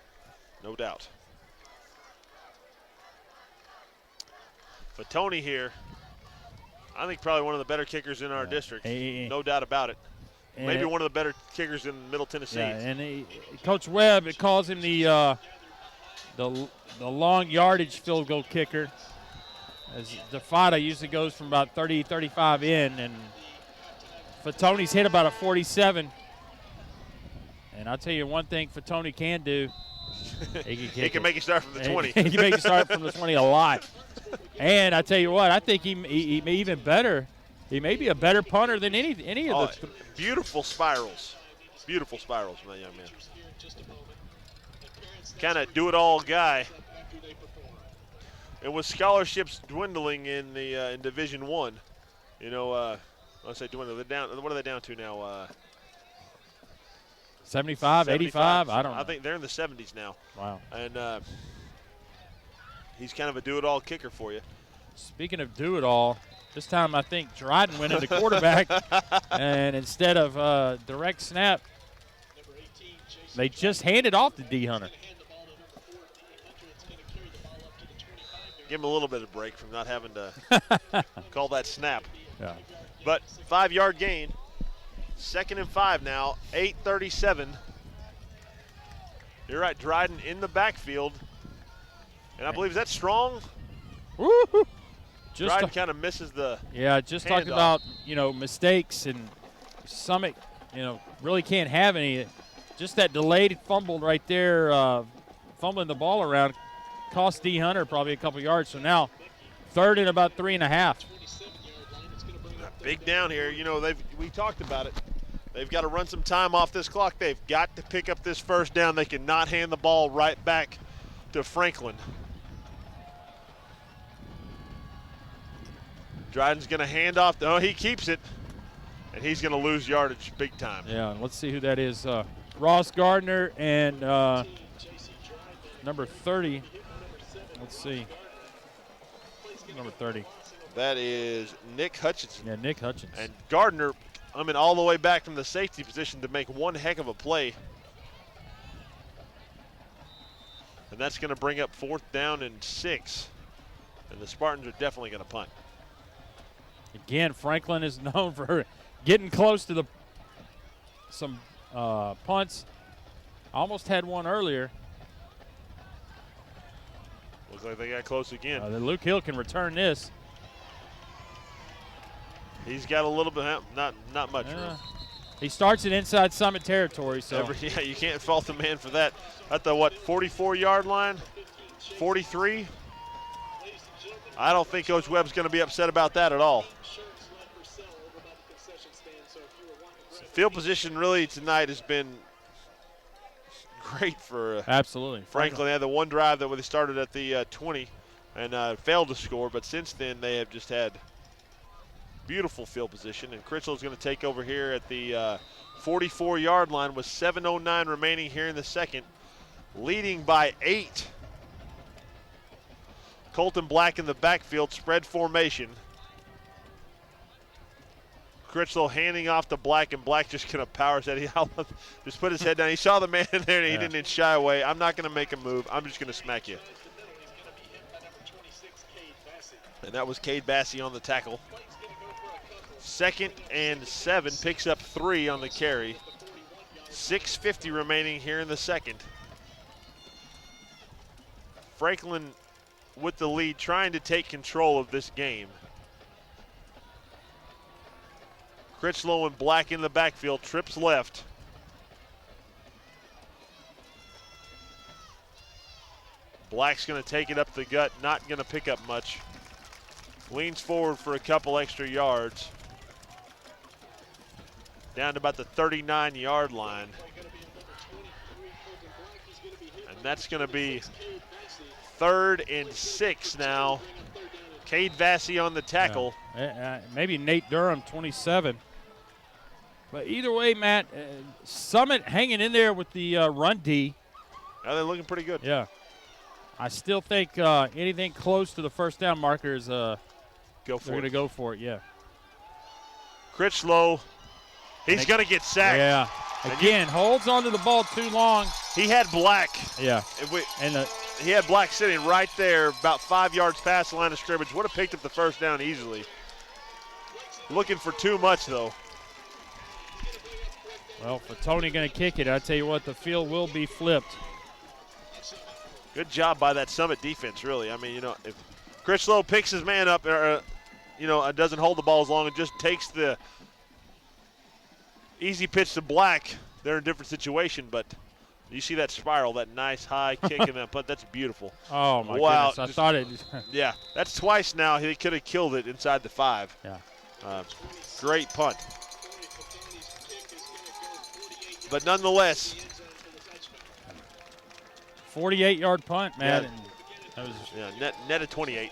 No doubt. But Tony here, I think probably one of the better kickers in our district. No doubt about it. Maybe one of the better kickers in Middle Tennessee. Yeah, and Coach Webb, it calls him the long yardage field goal kicker. As DeFada usually goes from about 30, 35 in, and Fatoni's hit about a 47. And I'll tell you one thing Fatoni can do. He can make you start from the 20. He can make you start from the 20 a lot. And I tell you what, I think he may even better. He may be a better punter than any of the. Beautiful spirals. Beautiful spirals from that young man. Kind of do-it-all guy. And with scholarships dwindling in the in Division I, you know, let's say dwindling. They're down. What are they down to now? 75, 85? I don't know. I think they're in the 70s now. Wow. And he's kind of a do-it-all kicker for you. Speaking of do-it-all, this time I think Dryden went into quarterback, and instead of direct snap, they just handed off to D. Hunter. Give him a little bit of break from not having to call that snap. Yeah. But 5-yard gain. 2nd and 5 now, 8:37. You're right, Dryden in the backfield. And I believe that's Strong. Woo-hoo. Dryden kind of misses the just talking about, you know, mistakes, and Summit, you know, really can't have any. Just that delayed fumble right there, fumbling the ball around, cost D. Hunter probably a couple yards. So now 3rd and about 3.5. Big down here. You know, we talked about it. They've got to run some time off this clock. They've got to pick up this first down. They cannot hand the ball right back to Franklin. Dryden's going to hand off. He keeps it, and he's going to lose yardage big time. Yeah, and let's see who that is. Ross Gardner and number 30. Let's see. Number 30. That is Nick Hutchinson. Yeah, Nick Hutchinson. And Gardner, all the way back from the safety position to make one heck of a play. And that's going to bring up 4th down and 6. And the Spartans are definitely going to punt. Again, Franklin is known for getting close to some punts. Almost had one earlier. Looks like they got close again. Luke Hill can return this. He's got a little bit, not much room. He starts in inside Summit territory, so. Yeah, you can't fault the man for that. At the, 44-yard line? 43? I don't think Coach Webb's going to be upset about that at all. Field position really tonight has been great for absolutely Franklin. They had the one drive that they started at the 20 and failed to score, but since then they have just had beautiful field position. And Critchlow's going to take over here at the 44-yard line with 7:09 remaining here in the second, leading by 8. Colton Black in the backfield, spread formation. Critchlow handing off to Black, and Black just going to power set. He just put his head down. He saw the man in there, and he didn't shy away. I'm not going to make a move. I'm just going to smack you. And that was Cade Bassey on the tackle. 2nd and 7, picks up 3 on the carry. 6:50 remaining here in the second. Franklin with the lead, trying to take control of this game. Critchlow and Black in the backfield, trips left. Black's going to take it up the gut, not going to pick up much. Leans forward for a couple extra yards. Down to about the 39-yard line. And that's going to be 3rd and 6 now. Cade Vassey on the tackle. Maybe Nate Durham, 27. But either way, Matt, Summit hanging in there with the run D. Now they're looking pretty good. Yeah. I still think anything close to the first down markers, they're going to go for it, yeah. Critchlow, he's going to get sacked. Yeah. Again, holds onto the ball too long. He had Black. Yeah. He had Black sitting right there, about 5 yards past the line of scrimmage. Would have picked up the first down easily. Looking for too much, though. Well, for Tony going to kick it, I tell you what, the field will be flipped. Good job by that Summit defense, really. I mean, if Critchlow picks his man up, doesn't hold the ball as long and just takes the easy pitch to Black, they're in a different situation. But you see that spiral, that nice high kick and that punt. That's beautiful. Oh, my goodness. I thought it. Yeah, that's twice now. He could have killed it inside the 5. Yeah. Great punt. But nonetheless, 48-yard punt, man. Yeah, net of 28.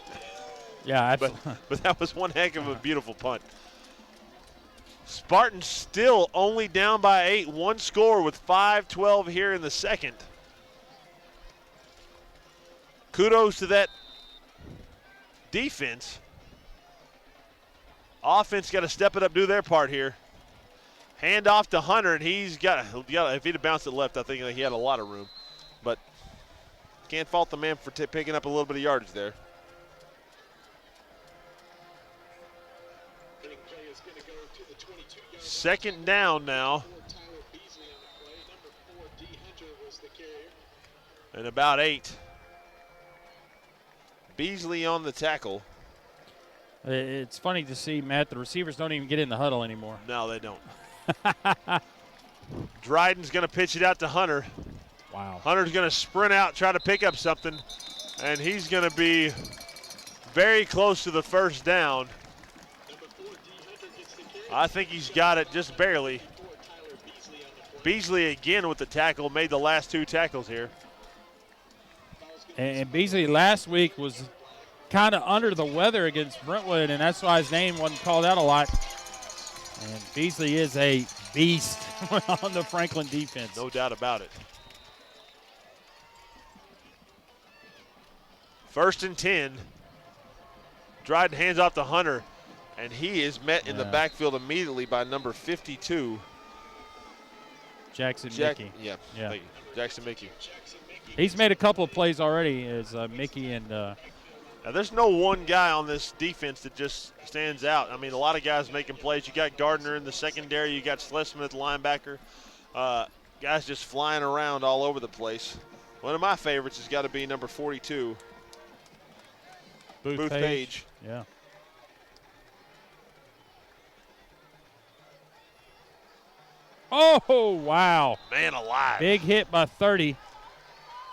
Yeah, absolutely. But that was one heck of a beautiful punt. Spartans still only down by 8, one score with 5:12 here in the second. Kudos to that defense. Offense got to step it up, do their part here. Hand off to Hunter, and he's got if he'd have bounced it left, I think he had a lot of room. But can't fault the man for picking up a little bit of yardage there. Second down now. And about 8. Beasley on the tackle. It's funny to see, Matt, the receivers don't even get in the huddle anymore. No, they don't. Dryden's going to pitch it out to Hunter. Wow. Hunter's going to sprint out, try to pick up something, and he's going to be very close to the first down. I think he's got it just barely. Beasley again with the tackle, made the last 2 tackles here. And Beasley last week was kind of under the weather against Brentwood, and that's why his name wasn't called out a lot. And Beasley is a beast on the Franklin defense. No doubt about it. 1st and 10. Dryden hands off to Hunter, and he is met in the backfield immediately by number 52. Jackson Mickey. Yeah. Thank you. Jackson Mickey. He's made a couple of plays already as Mickey and now, there's no one guy on this defense that just stands out. I mean, a lot of guys making plays. You got Gardner in the secondary. You got Schlesman at the linebacker. Guys just flying around all over the place. One of my favorites has got to be number 42. Booth Page. Yeah. Oh, wow. Man alive. Big hit by 30.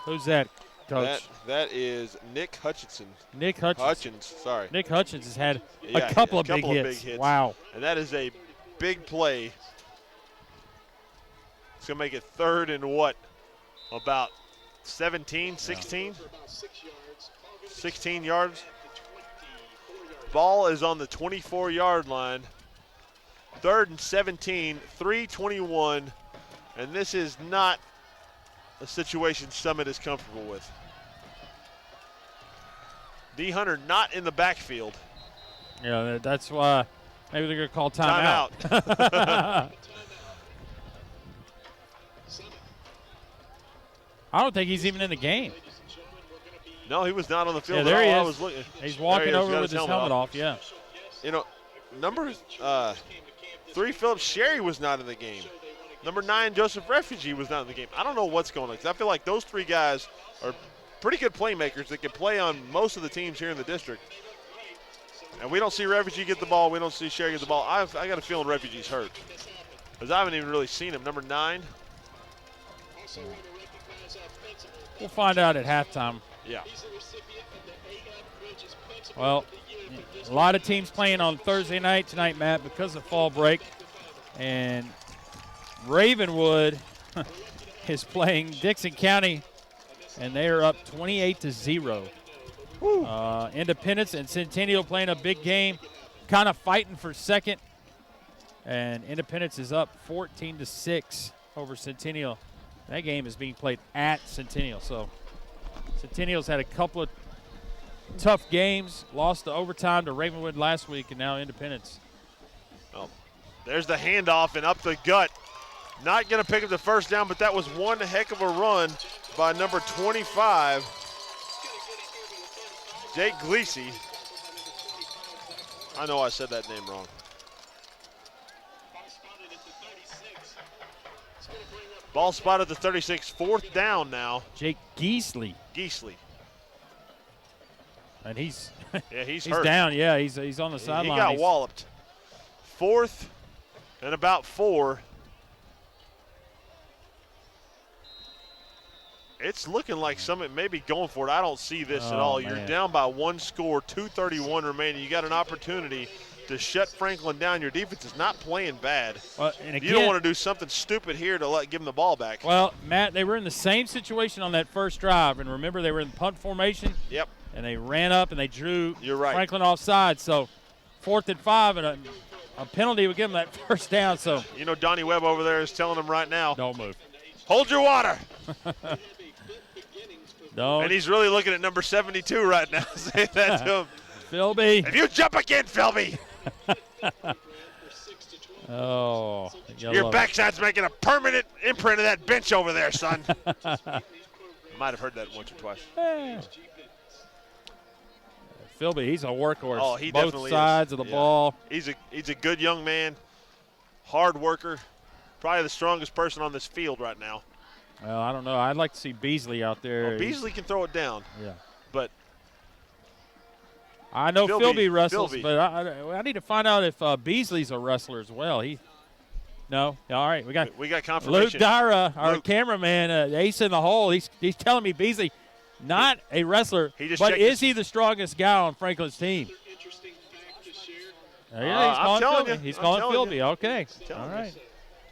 Who's that, Coach? That is Nick Hutchinson. Nick Hutchins. Sorry. Nick Hutchins has had a couple of big hits. Wow. And that is a big play going to make it 3rd and what? About 17, 16? 16 yards. Ball is on the 24-yard line. 3rd and 17, 3:21, and this is not a situation Summit is comfortable with. D. Hunter not in the backfield. Yeah, that's why maybe they're going to call timeout. I don't think he's even in the game. No, he was not on the field. Yeah, there he is. I was looking. He's walking over with his helmet off. Yeah. You know, number 3, Philip Sherry was not in the game. Number 9, Joseph Refugee was not in the game. I don't know what's going on, because I feel like those 3 guys are pretty good playmakers that can play on most of the teams here in the district. And we don't see Refugee get the ball. We don't see Sherry get the ball. I got a feeling Refugee's hurt, because I haven't even really seen him. Number 9. We'll find out at halftime. Yeah. Well, a lot of teams playing on Thursday night tonight, Matt, because of fall break. And Ravenwood is playing Dixon County, and they are up 28-0. Independence and Centennial playing a big game, kind of fighting for second. And Independence is up 14-6 over Centennial. That game is being played at Centennial. So Centennial's had a couple of tough games, lost to overtime to Ravenwood last week, and now Independence. Well, there's the handoff and up the gut. Not going to pick up the first down, but that was one heck of a run by number 25, Jake Gleesey. I know I said that name wrong. Ball spotted at the 36, 4th down now. Jake Geesley. And he's he's he's hurt. Down. Yeah, he's on the sideline. He got walloped. 4th and about 4. It's looking like Summit may be going for it. I don't see this at all. Man. You're down by 1 score, 2:31 remaining. You got an opportunity to shut Franklin down. Your defense is not playing bad. Well, and again, you don't want to do something stupid here to give them the ball back. Well, Matt, they were in the same situation on that first drive, and remember they were in punt formation. Yep. And they ran up and they drew Franklin offside. So 4th and 5, and a penalty would give them that first down. So you know Donnie Webb over there is telling them right now, don't move. Hold your water. Don't. And he's really looking at number 72 right now, saying that to him. Philby. If you jump again, Philby. Oh. Your backside's making a permanent imprint of that bench over there, son. Might have heard that once or twice. Philby, he's a workhorse. Oh, he both definitely sides is. of the ball. He's a good young man, hard worker, probably the strongest person on this field right now. Well, I don't know. I'd like to see Beasley out there. Well, Beasley can throw it down. Yeah. But I know Philby wrestles, Philby. but I need to find out if Beasley's a wrestler as well. No. All right, we got confirmation. Luke Dyra, our cameraman, ace in the hole. He's telling me Beasley, not a wrestler, but is he the strongest guy on Franklin's team? I'm telling you. He's calling Philby. Okay. All right.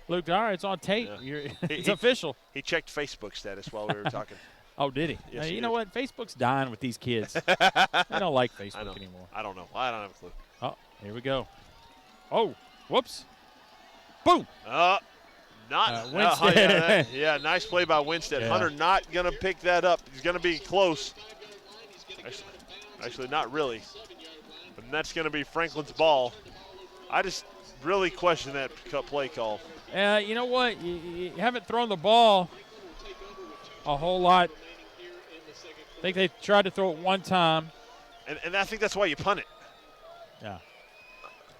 Luke Dyer, it's on tape. Yeah. It's official. He checked Facebook status while we were talking. Oh, did he? Yes, you know what? Facebook's dying with these kids. They don't like Facebook anymore. I don't know. I don't have a clue. Oh, here we go. Oh, whoops. Boom. Winstead. Yeah, nice play by Winstead. Yeah. Hunter not going to pick that up. He's going to be close. Actually, not really. But that's going to be Franklin's ball. I just really question that play call. You know what? You haven't thrown the ball a whole lot. I think they tried to throw it one time. And I think that's why you punt it. Yeah.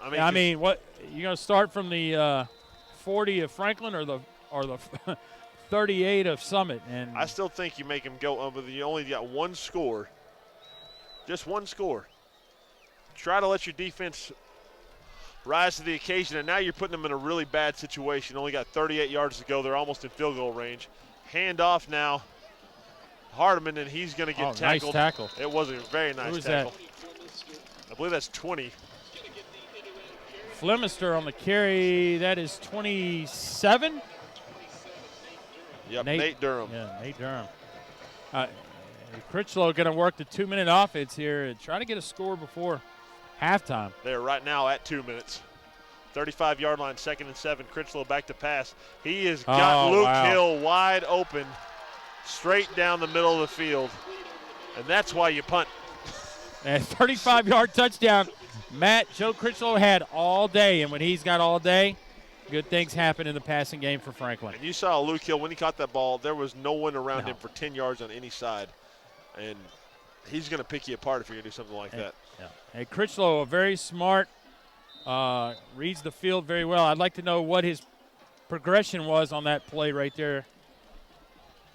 I mean, what you going to start from the 40 of Franklin or the 38 of Summit? And I still think you make him go, but you only got one score. Just one score. Try to let your defense rise to the occasion, and now you're putting them in a really bad situation. Only got 38 yards to go. They're almost in field goal range. Hand off now. Hardeman, and he's going to get tackled. Nice tackle. It was a very nice tackle. I believe that's 20. Flemister on the carry. That is 27. Yep, Nate Durham. Yeah, Nate Durham. Critchlow going to work the 2-minute offense here and try to get a score before halftime. They're right now at 2 minutes. 35-yard line, 2nd and 7. Critchlow back to pass. He has got Luke Hill wide open, straight down the middle of the field, and that's why you punt. A 35-yard touchdown. Matt, Joe Critchlow had all day, and when he's got all day, good things happen in the passing game for Franklin. And you saw Luke Hill, when he caught that ball, there was no one around him for 10 yards on any side. And he's going to pick you apart if you're going to do something like that. Yeah. Hey, Critchlow, very smart, reads the field very well. I'd like to know what his progression was on that play right there.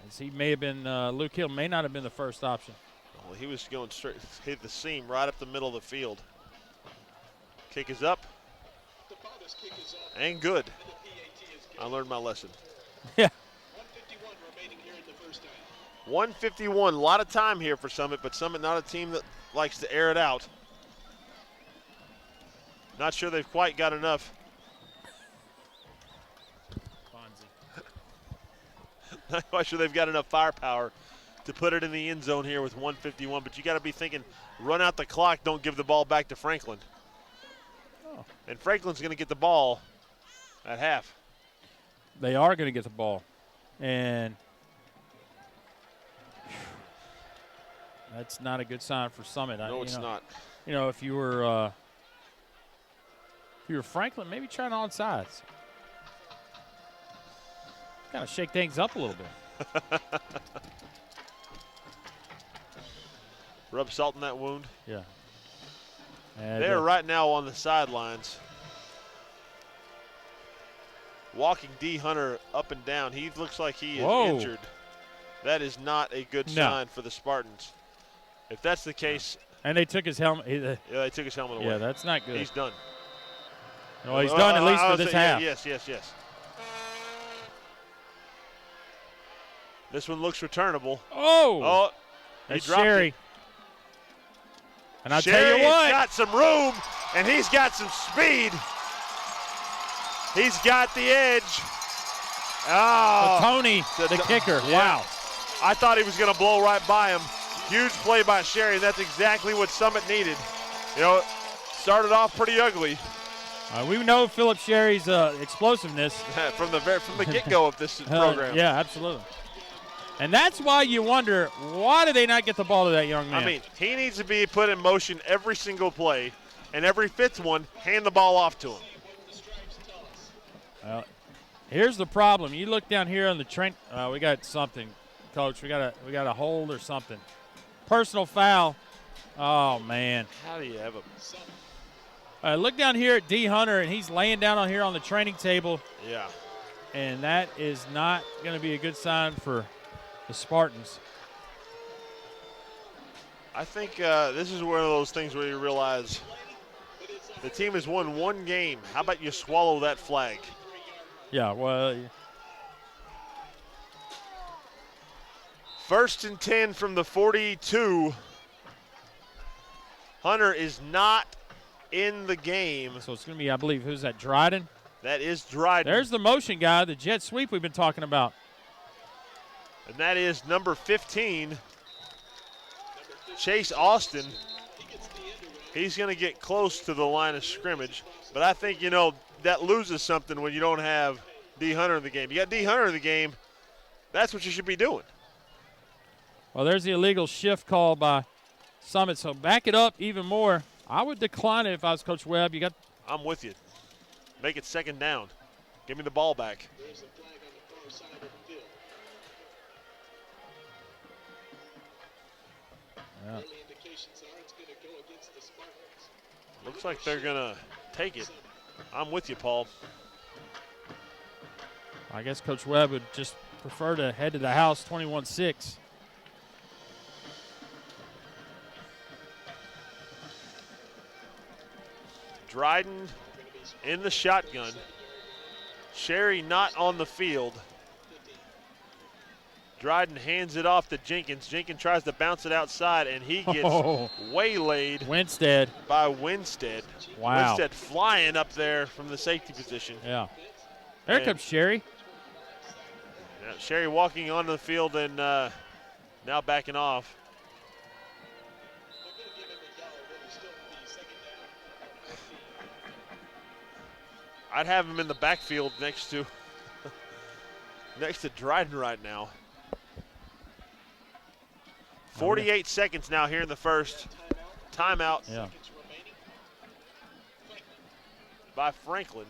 As he may have been, Luke Hill may not have been the first option. Well, he was going straight, hit the seam right up the middle of the field. Kick is up. And good. I learned my lesson. Yeah. 1:51 remaining here in the first half. 1:51, a lot of time here for Summit, but Summit not a team that likes to air it out. Not sure they've quite got enough. Not quite sure they've got enough firepower to put it in the end zone here with 1:51, but you got to be thinking, run out the clock, don't give the ball back to Franklin. Oh. And Franklin's going to get the ball at half. They are going to get the ball. And that's not a good sign for Summit. No, it's not. You know, if you were Franklin, maybe try an onside. Kind of shake things up a little bit. Rub salt in that wound. Yeah. And they're right now on the sidelines. Walking D. Hunter up and down. He looks like he is injured. That is not a good sign for the Spartans. If that's the case. And they took his helmet. Yeah, they took his helmet away. Yeah, that's not good. He's done. No, he's done at least for this half. Yes. This one looks returnable. Oh, he that's dropped Sherry. it. And I'll tell you what. He's got some room, and he's got some speed. He's got the edge. Oh, Tony, the kicker. Yeah. Wow. I thought he was going to blow right by him. Huge play by Sherry, and that's exactly what Summit needed. You know, started off pretty ugly. We know Philip Sherry's explosiveness from the get-go of this program. Yeah, absolutely. And that's why you wonder, why do they not get the ball to that young man? I mean, he needs to be put in motion every single play, and every fifth one, hand the ball off to him. Well, here's the problem. You look down here on the train. We got something, Coach. We got a hold or something. Personal foul. Oh, man. How do you have a look down here at D. Hunter, and he's laying down on here on the training table. Yeah. And that is not going to be a good sign for the Spartans. I think this is one of those things where you realize the team has won one game. How about you swallow that flag? Yeah, well. 1st and 10 from the 42. Hunter is not in the game. So it's going to be, I believe, who's that, Dryden? That is Dryden. There's the motion guy, the jet sweep we've been talking about. And that is number 15, Chase Austin. He's going to get close to the line of scrimmage. But I think, that loses something when you don't have D. Hunter in the game. You got D. Hunter in the game, that's what you should be doing. Well, there's the illegal shift call by Summit. So back it up even more. I would decline it if I was Coach Webb. I'm with you. Make it 2nd down. Give me the ball back. There's a flag on the far side of the field. Yeah. Early indications are it's going to go against the Spartans. Looks like they're going to take it. I'm with you, Paul. I guess Coach Webb would just prefer to head to the house 21-6. Dryden in the shotgun. Sherry not on the field. Dryden hands it off to Jenkins. Jenkins tries to bounce it outside, and he gets waylaid by Winstead. Wow. Winstead flying up there from the safety position. Yeah. There comes Sherry. Sherry walking onto the field and now backing off. I'd have him in the backfield next to Dryden right now. 48 seconds now here in the first. Timeout by Franklin.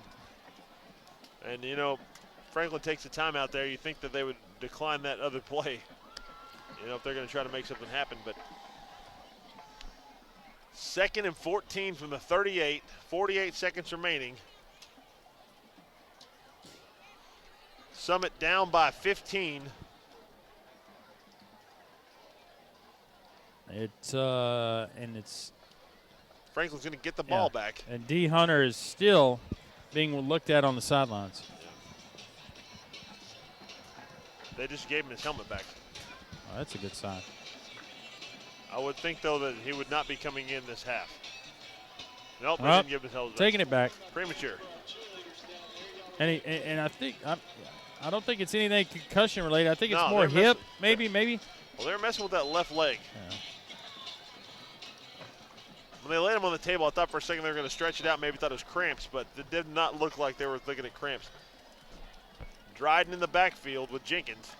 And, you know, Franklin takes a timeout there. You think that they would decline that other play, you know, if they're going to try to make something happen. But 2nd and 14 from the 38, 48 seconds remaining. Summit down by 15. It's Franklin's going to get the ball back. And D. Hunter is still being looked at on the sidelines. They just gave him his helmet back. Oh, that's a good sign. I would think, though, that he would not be coming in this half. Nope, they Well, didn't give him his helmet back. Taking it back. Premature. And I think I don't think it's anything concussion related. I think it's No, more they're hip, messing- maybe. Well, they're messing with that left leg. Yeah. When they laid him on the table, I thought for a second they were going to stretch it out. Maybe thought it was cramps, but it did not look like they were looking at cramps. Dryden in the backfield with Jenkins.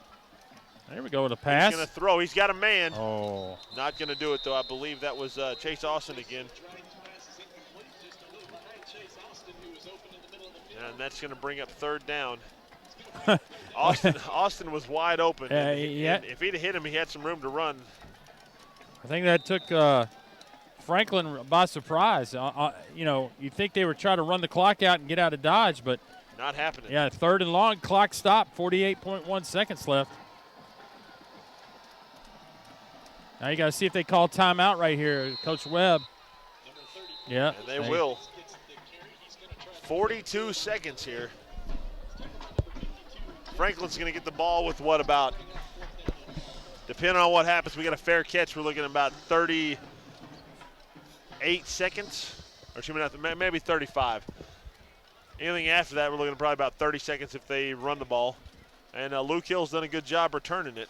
There we go with a pass. He's going to throw. He's got a man. Oh. Not going to do it, though. I believe that was Chase Austin again. And that's going to bring up 3rd down. Austin was wide open. And if he'd have hit him, he had some room to run. I think that took Franklin by surprise. You know, you'd think they were trying to run the clock out and get out of Dodge, but not happening. Yeah, 3rd and long, clock stopped, 48.1 seconds left. Now you got to see if they call timeout right here, Coach Webb. Yeah. And they will. 42 seconds here. Franklin's going to get the ball with what, about, depending on what happens, we got a fair catch. We're looking at about 38 seconds, or excuse me, maybe 35. Anything after that, we're looking at probably about 30 seconds if they run the ball. And Luke Hill's done a good job returning it.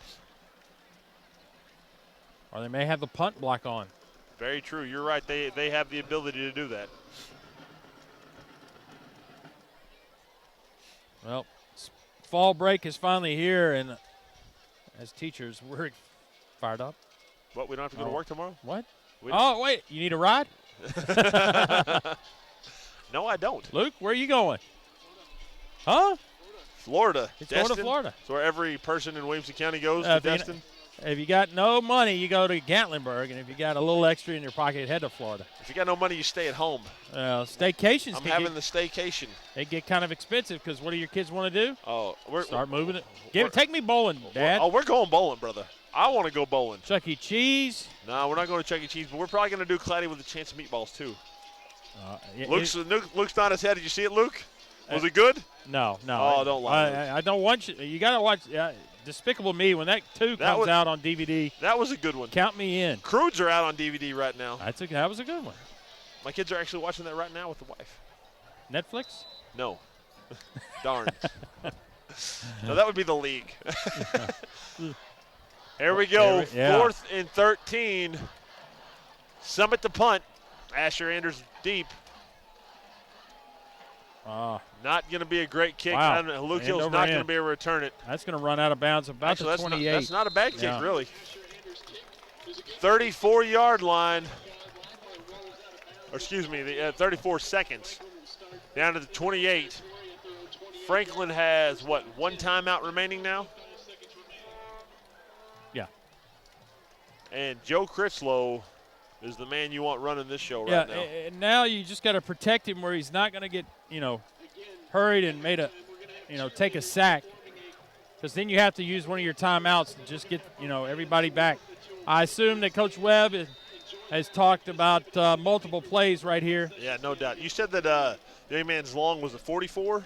Or they may have the punt block on. Very true. You're right. They have the ability to do that. Well, fall break is finally here, and as teachers, we're fired up. What, we don't have to go to work tomorrow? What? Oh, wait, you need a ride? No, I don't. Luke, where are you going? Huh? Florida. He's Destin. going to Florida. It's where every person in Williamson County goes, to Destin. If you got no money, you go to Gatlinburg, and if you got a little extra in your pocket, head to Florida. If you got no money, you stay at home. Staycations. I'm having the staycation. They get kind of expensive because what do your kids want to do? Oh, start moving it. Take me bowling, Dad. We're going bowling, brother. I want to go bowling. Chuck E. Cheese. No, we're not going to Chuck E. Cheese, but we're probably going to do Claddy with a chance of meatballs too. Luke's not his head. Did you see it, Luke? Was it good? No. Oh, don't lie. I don't want you. You got to watch Despicable Me when that 2 comes out on DVD. That was a good one. Count me in. Crudes are out on DVD right now. That was a good one. My kids are actually watching that right now with the wife. Netflix? No. Darn. No, that would be the league. Here we go. 4th and 13. Summit to punt. Asher Anders deep. Not going to be a great kick. Wow. Luke Hill's not going to be able to return it. That's going to run out of bounds about the 28. That's not a bad kick, really. 34-yard line. Or excuse me, the 34 seconds. Down to the 28. Franklin has, what, 1 timeout remaining now? Yeah. And Joe Critchlow is the man you want running this show right now. Yeah, and now you just got to protect him where he's not going to get, hurried and take a sack. Because then you have to use one of your timeouts to just get, everybody back. I assume that Coach Webb has talked about multiple plays right here. Yeah, no doubt. You said that the young man's long was a 44?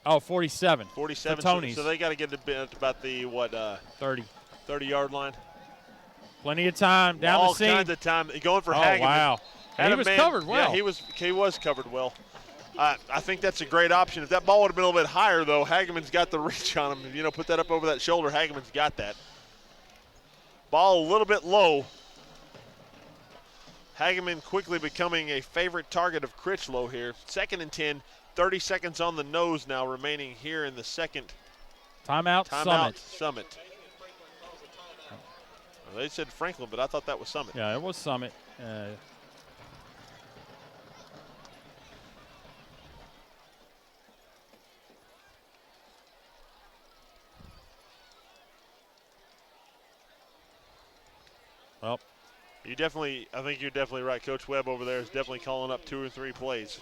Oh, 47. 47. Tony's. So they got to get about the, 30-yard line. Plenty of time down the seam. All kinds of time. Going for Hageman. Oh, wow. And he was covered well. Yeah, he was covered well. I think that's a great option. If that ball would have been a little bit higher, though, Hageman's got the reach on him. You know, put that up over that shoulder. Hageman's got that. Ball a little bit low. Hageman quickly becoming a favorite target of Critchlow here. 2nd and 10, 30 seconds on the nose now remaining here in the second. Timeout, Summit. Well, they said Franklin, but I thought that was Summit. Yeah, it was Summit. Well, I think you're definitely right. Coach Webb over there is definitely calling up 2 or 3 plays.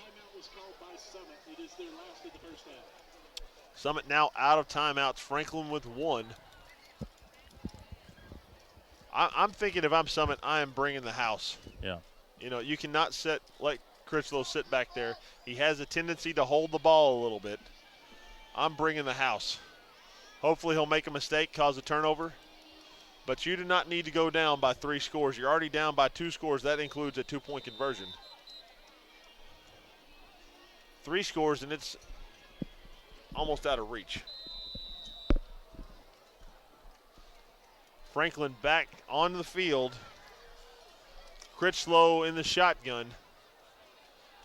Summit now out of timeouts. Franklin with 1. I'm thinking if I'm Summit, I am bringing the house. Yeah. You know, you cannot let Critchlow sit back there. He has a tendency to hold the ball a little bit. I'm bringing the house. Hopefully he'll make a mistake, cause a turnover. But you do not need to go down by 3 scores. You're already down by 2 scores. That includes a 2-point conversion. 3 scores, and it's almost out of reach. Franklin back on the field. Critchlow in the shotgun.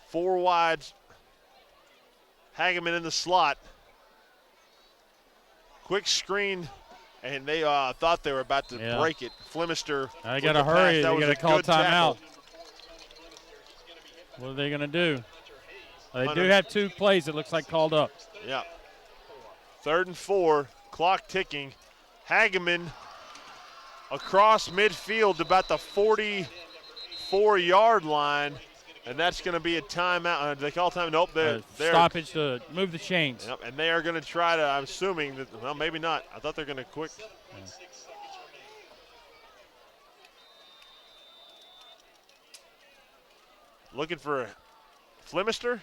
4 wides. Hageman in the slot. Quick screen. And they thought they were about to break it. Flemister. I got to hurry. They got to call timeout. What are they going to do? They do have 2 plays, it looks like, called up. Yeah. 3rd and 4. Clock ticking. Hageman across midfield to about the 44-yard line. And that's going to be a timeout. They call time. Nope. They're stoppage to move the chains. Yep, and they are going to try to, I'm assuming, that, well, maybe not. I thought they're going to quick. Yeah. Looking for Flemister,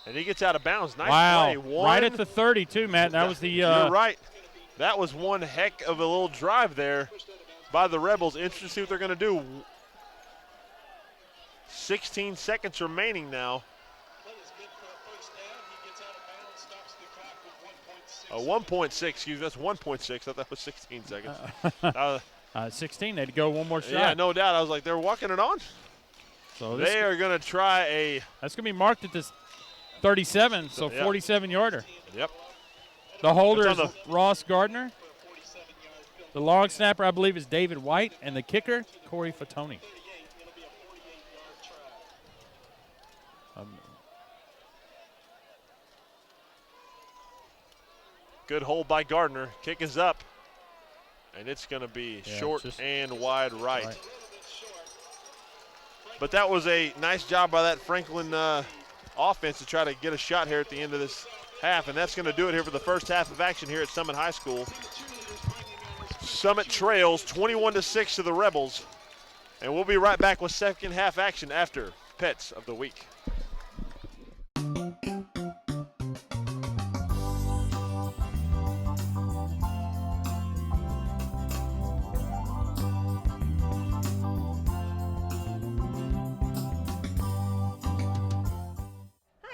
and he gets out of bounds. Nice play. Right at the 30, too, Matt. That was the. You're right. That was one heck of a little drive there by the Rebels. Interesting to see what they're going to do. 16 seconds remaining now. 1.6, excuse me, that's 1.6. I thought that was 16 seconds. 16, they'd go one more shot. Yeah, no doubt. I was like, they're walking it on. So they are going to try a. That's going to be marked at this 37, so 47-yarder. Yep. The holder is Ross Gardner. The long snapper, I believe, is David White, and the kicker, Corey Fatoni. Good hold by Gardner. Kick is up. And it's going to be short and wide right. But that was a nice job by that Franklin offense to try to get a shot here at the end of this half. And that's going to do it here for the first half of action here at Summit High School. Summit trails 21-6 to the Rebels. And we'll be right back with second half action after Pets of the Week.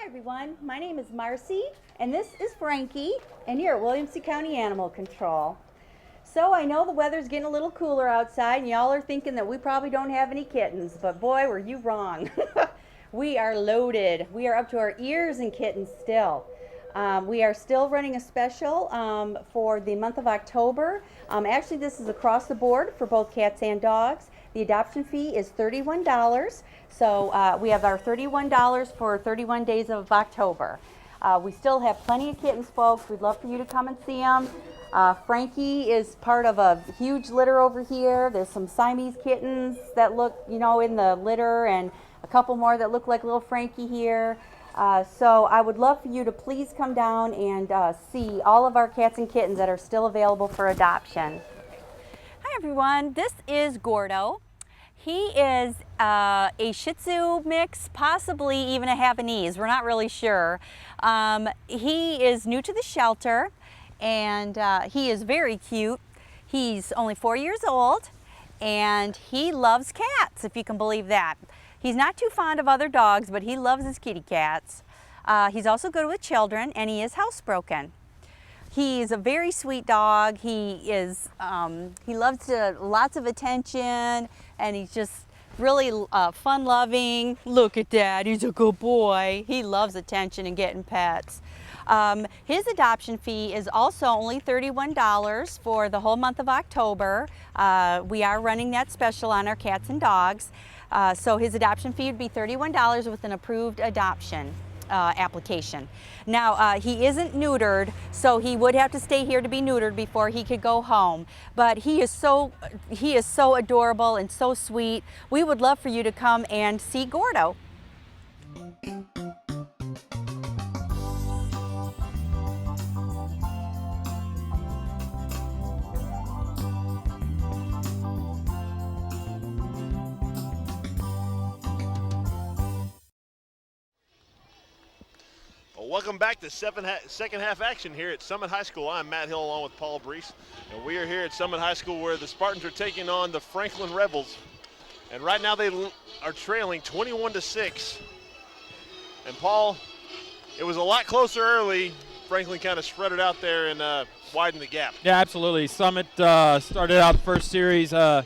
Everyone, my name is Marcy and this is Frankie and you're at Williamson County Animal Control. So I know the weather's getting a little cooler outside and y'all are thinking that we probably don't have any kittens, but boy were you wrong. We are loaded. We are up to our ears in kittens still. We are still running a special for the month of October. Actually this is across the board for both cats and dogs. The adoption fee is $31. So we have our $31 for 31 days of October. We still have plenty of kittens, folks. We'd love for you to come and see them. Frankie is part of a huge litter over here. There's some Siamese kittens that look, you know, in the litter, and a couple more that look like little Frankie here. So I would love for you to please come down and see all of our cats and kittens that are still available for adoption. Hi everyone, this is Gordo. He is a Shih Tzu mix, possibly even a Havanese. We're not really sure. He is new to the shelter, and he is very cute. He's only 4 years old, and he loves cats, if you can believe that. He's not too fond of other dogs, but he loves his kitty cats. He's also good with children, and he is housebroken. He's a very sweet dog. He loves lots of attention, and he's just really fun-loving. Look at that, he's a good boy. He loves attention and getting pets. His adoption fee is also only $31 for the whole month of October. We are running that special on our cats and dogs. So his adoption fee would be $31 with an approved adoption application. Now, he isn't neutered, so he would have to stay here to be neutered before he could go home. But he is so adorable and so sweet. We would love for you to come and see Gordo. Welcome back to second half action here at Summit High School. I'm Matt Hill along with Paul Brees, and we are here at Summit High School where the Spartans are taking on the Franklin Rebels. And right now they are trailing 21-6. And Paul, it was a lot closer early. Franklin kind of spread it out there and widened the gap. Yeah, absolutely. Summit started out the first series, got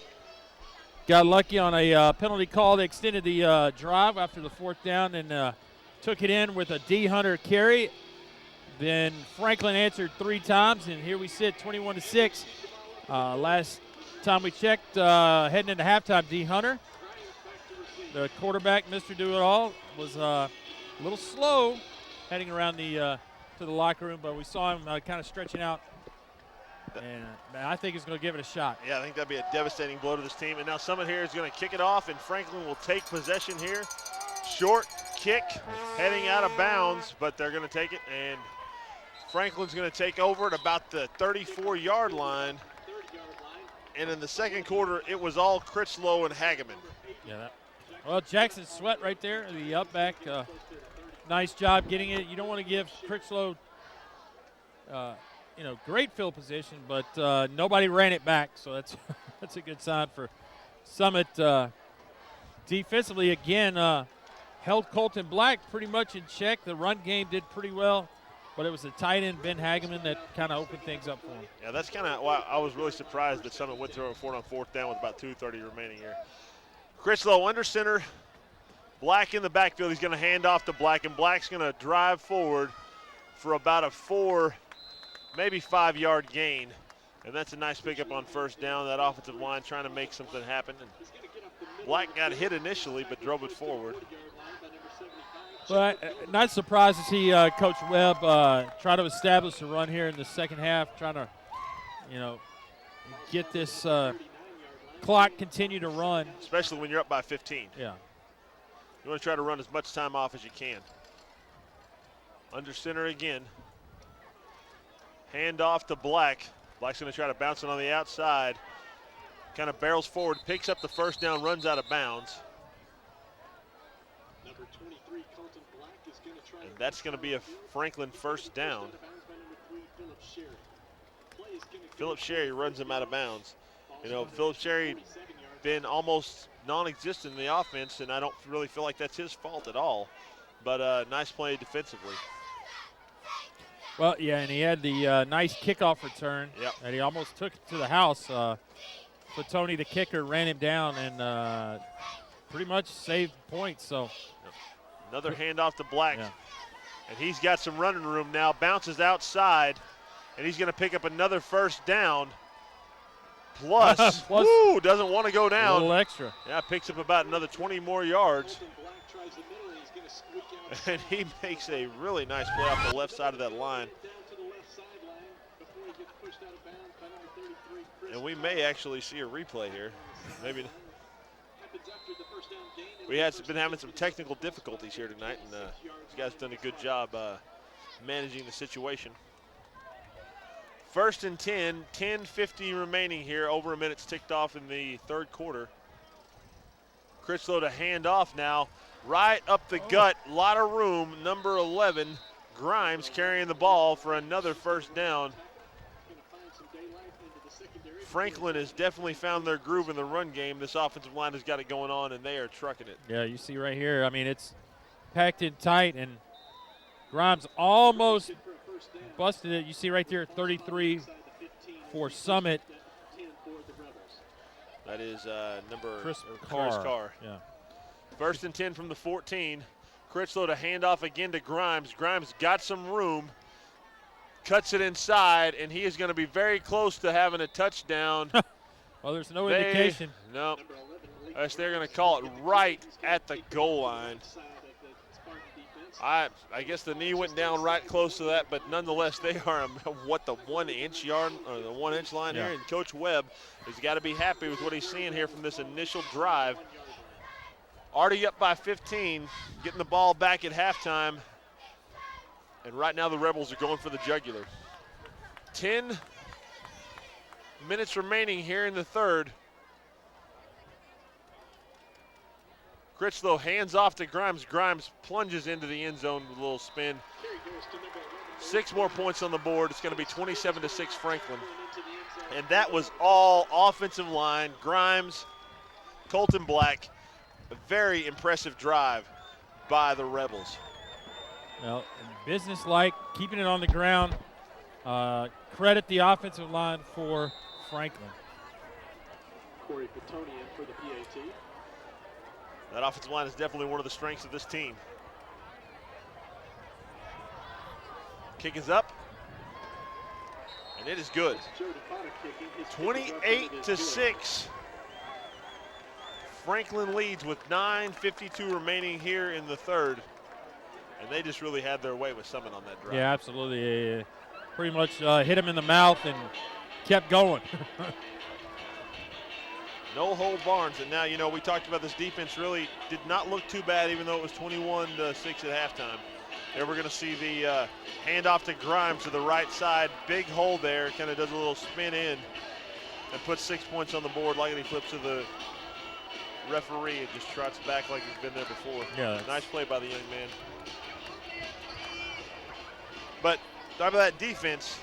lucky on a penalty call that extended the drive after the fourth down, and took it in with a D. Hunter carry. Then Franklin answered 3 times, and here we sit 21-6. Last time we checked, heading into halftime, D. Hunter, the quarterback, Mr. Do-It-All, was a little slow heading around to the locker room, but we saw him kind of stretching out, and I think he's going to give it a shot. Yeah, I think that'd be a devastating blow to this team. And now Summit here is going to kick it off, and Franklin will take possession here. Short kick heading out of bounds, but they're going to take it, and Franklin's going to take over at about the 34-yard line. And in the second quarter, it was all Critchlow and Hageman. Yeah. Well, Jackson Sweat right there, the up back. Nice job getting it. You don't want to give Critchlow, great field position, but nobody ran it back, so that's a good sign for Summit. Defensively, again, held Colton Black pretty much in check. The run game did pretty well, but it was the tight end, Ben Hageman, that kind of opened things up for him. Yeah, that's kind of why I was really surprised that Summit went through for it on fourth down with about 2:30 remaining here. Critchlow under center, Black in the backfield. He's going to hand off to Black, and Black's going to drive forward for about a 4, maybe 5-yard gain. And that's a nice pickup on first down. That offensive line trying to make something happen. And Black got hit initially, but drove it forward. Well, not surprised to see Coach Webb try to establish a run here in the second half, trying to, get this clock continue to run. Especially when you're up by 15. Yeah. You want to try to run as much time off as you can. Under center again. Hand off to Black. Black's going to try to bounce it on the outside. Kind of barrels forward, picks up the first down, runs out of bounds. And that's going to be a Franklin first down. Phillip Sherry runs him out of bounds. Phillip Sherry been almost non-existent in the offense, and I don't really feel like that's his fault at all. But nice play defensively. Well, yeah, and he had the nice kickoff return. Yep. And he almost took it to the house. But Tony, the kicker, ran him down and pretty much saved points. So another handoff to Black. Yeah. And he's got some running room now. Bounces outside, and he's going to pick up another first down. Plus, doesn't want to go down. A little extra. Yeah, picks up about another 20 more yards. And he makes a really nice play off the left side of that line. And we may actually see a replay here. Maybe. We have been having some technical difficulties here tonight, and these guys done a good job managing the situation. First and 10, 10:50 remaining here. Over a minute's ticked off in the third quarter. Critchlow to hand off now. Right up the gut, a lot of room. Number 11, Grimes carrying the ball for another first down. Franklin has definitely found their groove in the run game. This offensive line has got it going on, and they are trucking it. Yeah, you see right here, I mean, it's packed in tight, and Grimes almost busted it. You see right there, 33 for Summit. That is number Chris Carr. Carr. Yeah. 1st and 10 from the 14. Critchlow to hand off again to Grimes. Grimes got some room, cuts it inside, and he is going to be very close to having a touchdown. Well, there's no indication. No. They're going to call it right at the goal line. I guess the knee went down right close to that, but nonetheless, they are the 1 inch yard or the 1 inch line here, and Coach Webb has got to be happy with what he's seeing here from this initial drive. Already up by 15, getting the ball back at halftime, and right now the Rebels are going for the jugular. 10 minutes remaining here in the third. Critchlow hands off to Grimes. Grimes plunges into the end zone with a little spin. 6 more points on the board. It's going to be 27-6 Franklin. And that was all offensive line. Grimes, Colton Black. A very impressive drive by the Rebels. Well, business-like, keeping it on the ground. Credit the offensive line for Franklin. Corey Petonian for the PAT. That offensive line is definitely one of the strengths of this team. Kick is up, and it is good. 28-6. Franklin leads with 9:52 remaining here in the third, and they just really had their way with Summit on that drive. Yeah, absolutely. Pretty much hit him in the mouth and kept going. No hold Barnes, and now, you know, we talked about this defense really did not look too bad, even though it was 21-6 at halftime. There we're going to see the handoff to Grimes to the right side. Big hole there, kind of does a little spin in and puts 6 points on the board. Likely flips to the referee and just trots back like he's been there before. Yeah, nice play by the young man. But talk about that defense.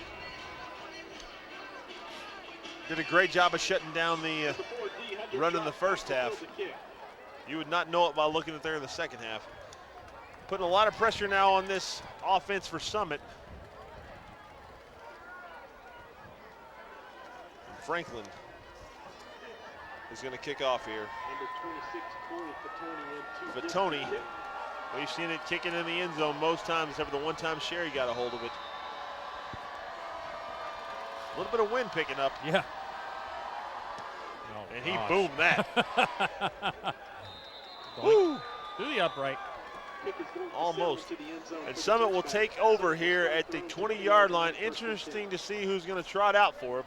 Did a great job of shutting down the run in the first half. You would not know it by looking at there in the second half. Putting a lot of pressure now on this offense for Summit. And Franklin is going to kick off here. Fatoni, we've seen it kicking in the end zone most times, except for the one time Sherry got a hold of it. A little bit of wind picking up. Yeah. And he boomed that. Woo! Through the upright. Almost. And Summit will take over here at the 20-yard line. Interesting to see who's going to trot out for him.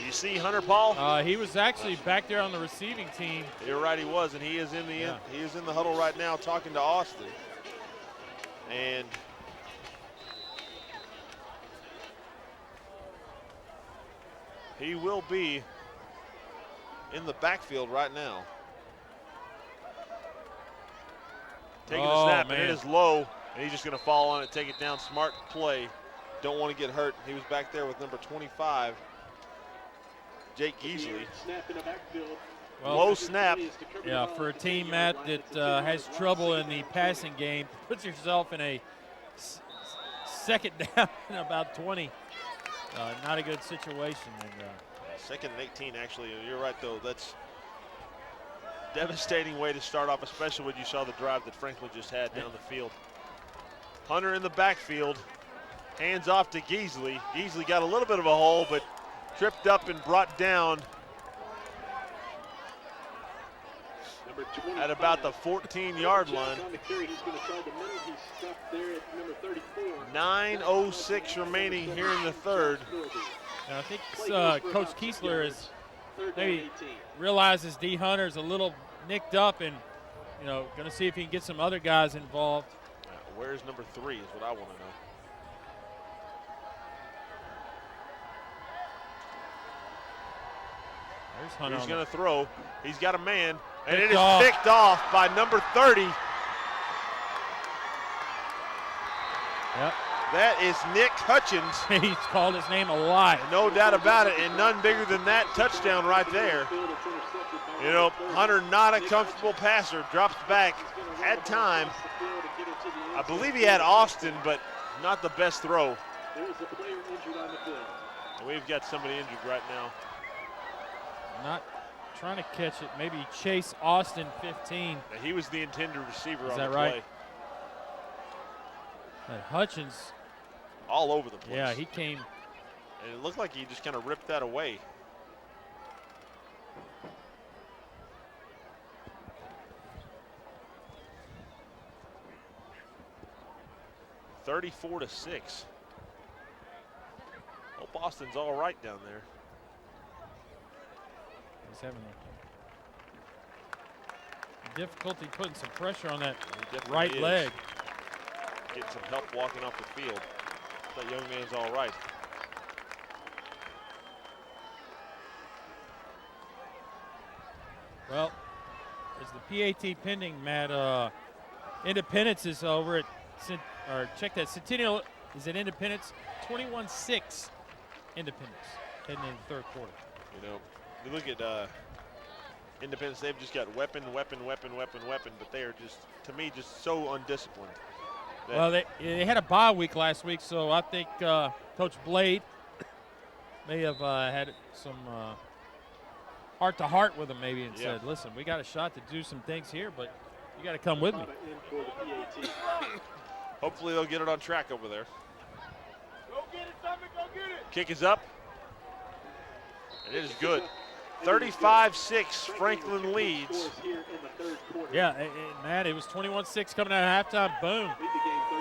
You see Hunter Paul? He was actually back there on the receiving team. You're right, he was, and he is in the he is in the huddle right now talking to Austin. And he will be in the backfield right now. Taking the snap, and it is low, and he's just going to fall on it, take it down. Smart play. Don't want to get hurt. He was back there with number 25, Jake Geasley. Well, low snap. Yeah, for a team, Matt, that has trouble in the passing game, puts yourself in a second down in about 20. Not a good situation. And, second and 18, actually. You're right, though. That's a devastating way to start off, especially when you saw the drive that Franklin just had down the field. Hunter in the backfield. Hands off to Geasley. Geasley got a little bit of a hole, but tripped up and brought down at about the 14-yard line. 9:06 remaining here in the third. And I think Coach Kiesler is maybe realizes D. Hunter's a little nicked up and, you know, going to see if he can get some other guys involved. Where's number 3 is what I want to know. There's Hunter. He's going to throw. He's got a man, and it is picked off by number 30. Yep. That is Nick Hutchins. He's called his name a lot. No doubt about it, and none bigger than that touchdown right there. You know, Hunter, not a comfortable passer, drops back, had time. I believe he had Austin, but not the best throw. There is a player injured on the field. And we've got somebody injured right now. Not trying to catch it. Maybe Chase Austin, 15. And he was the intended receiver on that the right? play. And Hutchins. All over the place. Yeah, he came. And it looked like he just kind of ripped that away. (34-6). Hope Austin's all right down there. He's having difficulty putting some pressure on that right leg. Getting some help walking off the field. That young man's all right. Well, as the PAT pending, Matt, Independence is over at, check that, Centennial is at Independence, 21-6 Independence heading into the third quarter. You know, you look at Independence, they've just got weapon, but they are just, to me, just so undisciplined. Well, they had a bye week last week, so I think Coach Blade may have had some heart-to-heart with them maybe and said, listen, we got a shot to do some things here, but you got to come with me. Hopefully they'll get it on track over there. Go get it, Tommy, go get it. Kick is up. And it is good. 35-6, Franklin leads. Yeah, Matt, it was 21-6 coming out of halftime. Boom.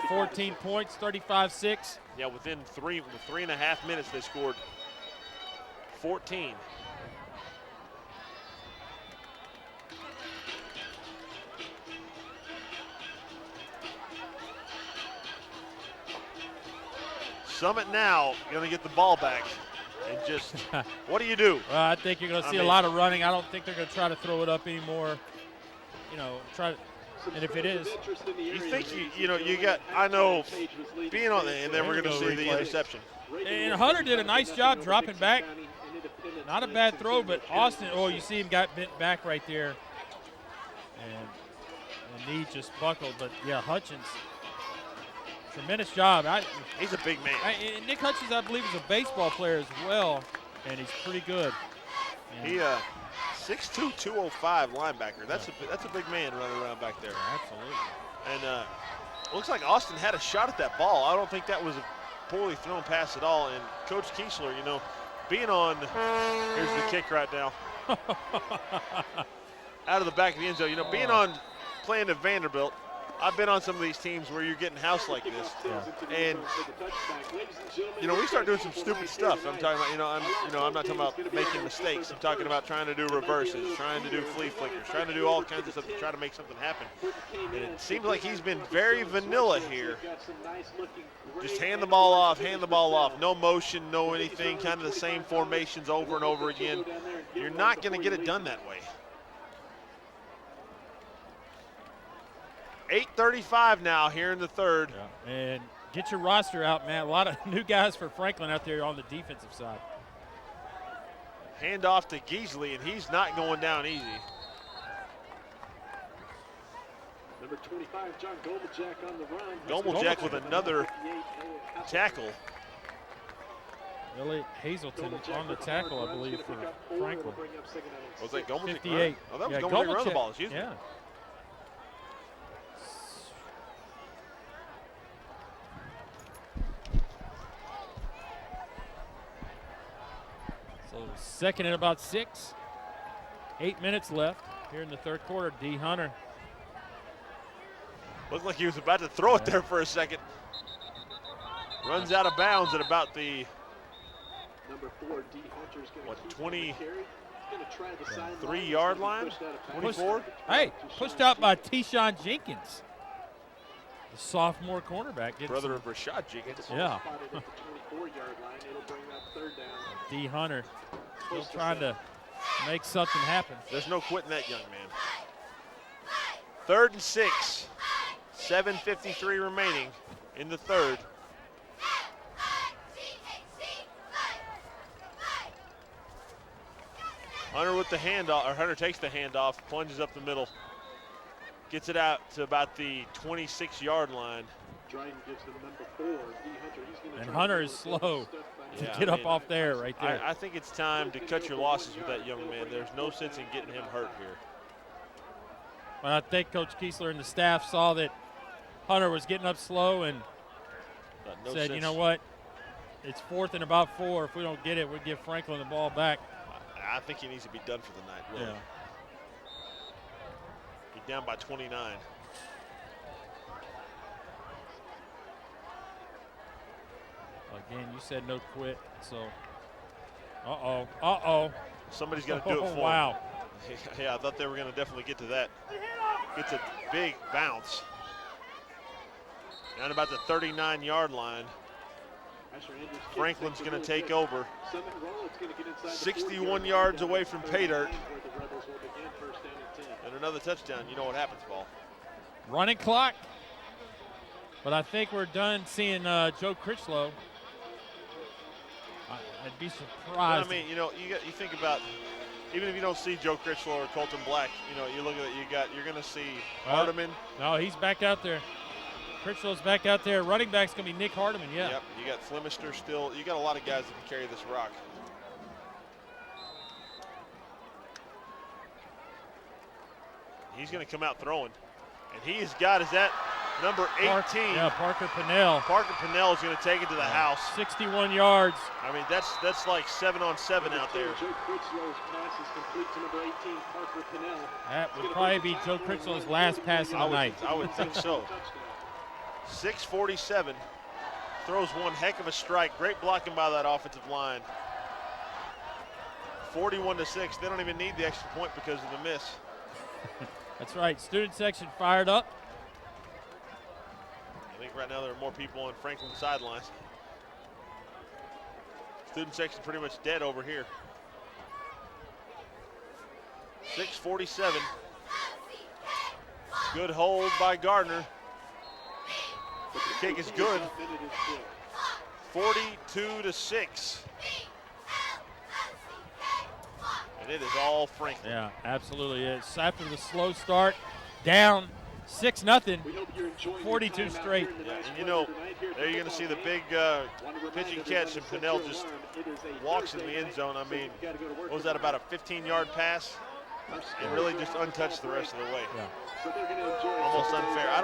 14 points, 35-6. Yeah, within 3.5 minutes they scored 14. Summit now going to get the ball back. And just, what do you do? Well, I think you're going to see a lot of running. I don't think they're going to try to throw it up anymore. You know, and if it is. You think, you got, I know, being on the, and then we're going to see the interception. And Hunter did a nice job dropping back. Not a bad throw, but Austin, you see him got bent back right there. And the knee just buckled. But, yeah, Hutchins. Tremendous job. He's a big man. Nick Hutchins, I believe, is a baseball player as well, and he's pretty good. And he 6'2", 205 linebacker. That's a big man running around back there. Absolutely. And looks like Austin had a shot at that ball. I don't think that was a poorly thrown pass at all. And Coach Kiesler, being on, here's the kick right now. Out of the back of the end zone. Being on playing at Vanderbilt, I've been on some of these teams where you're getting housed like this, and we start doing some stupid stuff. I'm talking about, I'm not talking about making mistakes. I'm talking about trying to do reverses, trying to do flea flickers, trying to do all kinds of stuff to try to make something happen. And it seems like he's been very vanilla here. Just hand the ball off, no motion, no anything, kind of the same formations over and over again. You're not going to get it done that way. 8:35 now here in the third. Yeah. And get your roster out, man. A lot of new guys for Franklin out there on the defensive side. Hand off to Geasley, and he's not going down easy. Number 25, John Gomeljack on the run. Gomeljack with another tackle. Elliot Hazelton on the tackle, I believe, for Franklin. Was that Gomeljack? 58. Oh, that was Gomeljack run the ball. Excuse me. Yeah. So second and about 6. 8 minutes left here in the third quarter. D. Hunter. Looked like he was about to throw it there for a second. Runs out of bounds at about the Number 4, D. Hunter's going to 23-yard line. 24. Hey, pushed out by T-Shon Jenkins, the sophomore cornerback. Brother of Rashad Jenkins. Yeah. D. Hunter still trying to make something happen. There's no quitting that young man. 3rd and 6. 7:53 remaining in the third. Hunter with the handoff, or Hunter takes the handoff, plunges up the middle, gets it out to about the 26-yard line. Dryden gives them number 4, D. Hunter. He's gonna And try Hunter to is go slow stuff back to Yeah, get I up mean, off there, right there. I think it's time to cut your losses with that young man. There's no sense in getting him hurt here. But I think Coach Kiesler and the staff saw that Hunter was getting up slow and No said, sense. you know what, it's 4th and about 4. If we don't get it, we'll give Franklin the ball back. I think he needs to be done for the night, really. Yeah. He's down by 29. Again, you said no quit, so. Uh-oh. Somebody's got to do it for wow. him. Yeah, I thought they were going to definitely get to that. Gets a big bounce. Down about the 39-yard line. Franklin's going to take over. 61 yards away from pay dirt. And another touchdown. You know what happens, Paul. Running clock. But I think we're done seeing Joe Critchlow. I'd be surprised. I mean, you know, you think about, even if you don't see Joe Critchlow or Colton Black, you know, you look at it, you're going to see Hardiman. No, he's back out there. Critchlow's back out there. Running back's going to be Nick Hardiman, yeah. Yep, you got Flemister still. You got a lot of guys that can carry this rock. He's going to come out throwing. And he has got, is that number 18? Parker Pinnell. Parker Pinnell is going to take it to the house. 61 yards. I mean, that's like 7-on-7 out there. Joe Critchlow's pass is complete to number 18, Parker Pinnell. That would probably be Joe Critchlow's last pass of the night. I would think so. 6:47. Throws one heck of a strike. Great blocking by that offensive line. 41-6. They don't even need the extra point because of the miss. That's right. Student section fired up. I think right now there are more people on Franklin's sidelines. Student section pretty much dead over here. 6:47. Good hold by Gardner. The kick is good. 42-6. And it is all Franklin. Yeah, absolutely. It's after the slow start, down 6-0, 42 straight. Yeah, and you know, there you're going to see the big pitching catch, and Pinnell just walks in the end zone. I mean, what was that, about a 15-yard pass? And really just untouched the rest of the way. Yeah. Almost unfair. I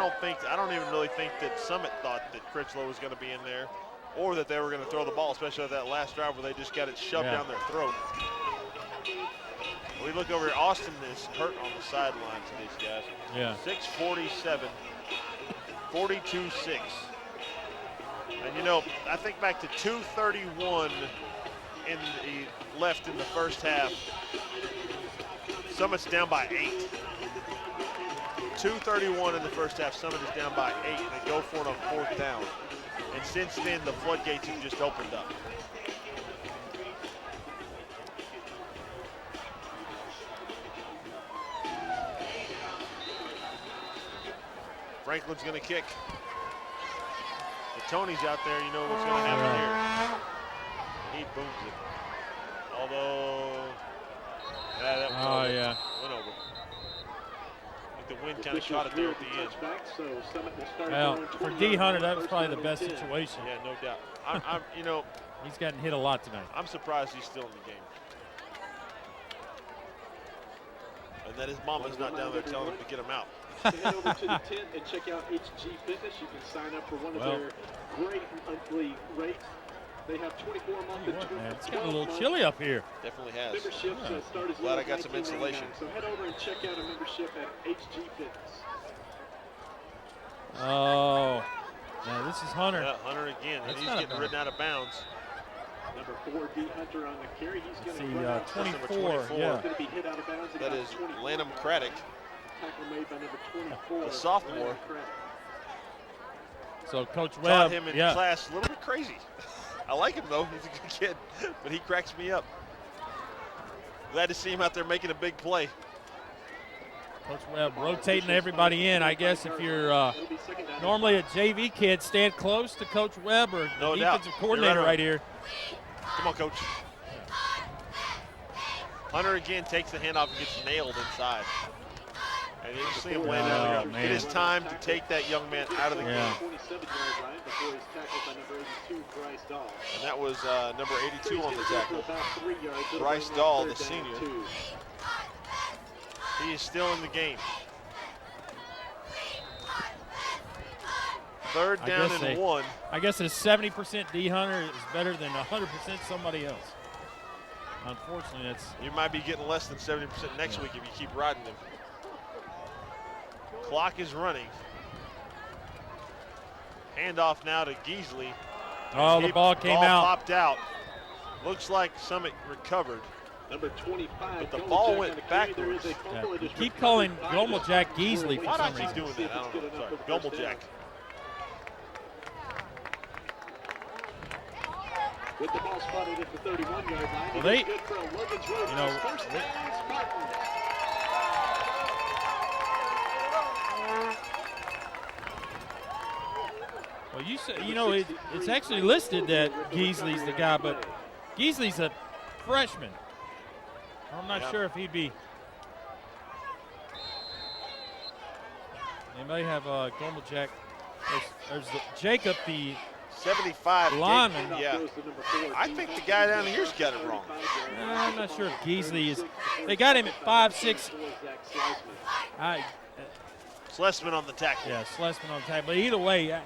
don't even really think that Summit thought that Critchlow was going to be in there, or that they were going to throw the ball, especially at that last drive where they just got it shoved down their throat. We look over here, Austin is hurt on the sidelines of these guys. Yeah. 6:47, 42-6. And you know, I think back to 2:31 left in the first half. Summit's down by 8. 2:31 in the first half. Summit is down by 8. They go for it on 4th down. And since then, the floodgates have just opened up. Franklin's going to kick. If Tony's out there, you know what's going to happen here. He booms it. Although, that went over. Yeah. Went over. I think the wind kind of caught it there at the end. Well, for D. Hunter, that was probably the best situation. Yeah, no doubt. I'm you know, he's gotten hit a lot tonight. I'm surprised he's still in the game. And that his mama's not down there telling him to get him out. Head over to the tent and check out HG Fitness. You can sign up for one of their great monthly rates. They have 24-month and 12-month. It's getting a little chilly up here. Definitely has. Memberships start as Glad low I got as some insulation. $19.99. So head over and check out a membership at HG Fitness. Oh, now this is Hunter. Yeah, Hunter again, and he's getting ridden out of bounds. Number 4, D. Hunter on the carry. He's going to run 24. Yeah. Going to be hit out of bounds. That is Lanham Craddock. Tackle made by number 24. The sophomore. So Coach Webb, taught him in class a little bit crazy. I like him though, he's a good kid, but he cracks me up. Glad to see him out there making a big play. Coach Webb rotating everybody in. I guess if you're normally a JV kid, stand close to Coach Webb or the defensive coordinator right here. Come on, Coach. Hunter again takes the handoff and gets nailed inside. And you see him land out of the It is time to take that young man out of the game. And that was number 82 on the tackle. Bryce Dahl, the senior. He is still in the game. Third down and 1. I guess a 70% D Hunter is better than 100% somebody else. Unfortunately, you might be getting less than 70% next week if you keep riding them. Clock is running. Handoff now to Geasley. Oh, the ball came out. Popped out. Looks like Summit recovered. Number 25. But the ball went backwards. Yeah. Keep calling Gomeljack Geasley. Why do I keep doing that? I don't know. Sorry. Gomeljack. With the ball spotted at the 31-yard line. Well, they, good for a Logan's Road. You know, First down, Spartan. well, you said, you know, it's actually listed that Geasley's the guy, but Geasley's a freshman. I'm not sure if he'd be. They may have Gomeljack. There's Jacob, the 75 lineman. Yeah. I think the guy down here's got it wrong. I'm not sure if Geasley is. They got him at 5'6". Schlesman on the tackle. Yeah, Schlesman on the tackle. But either way,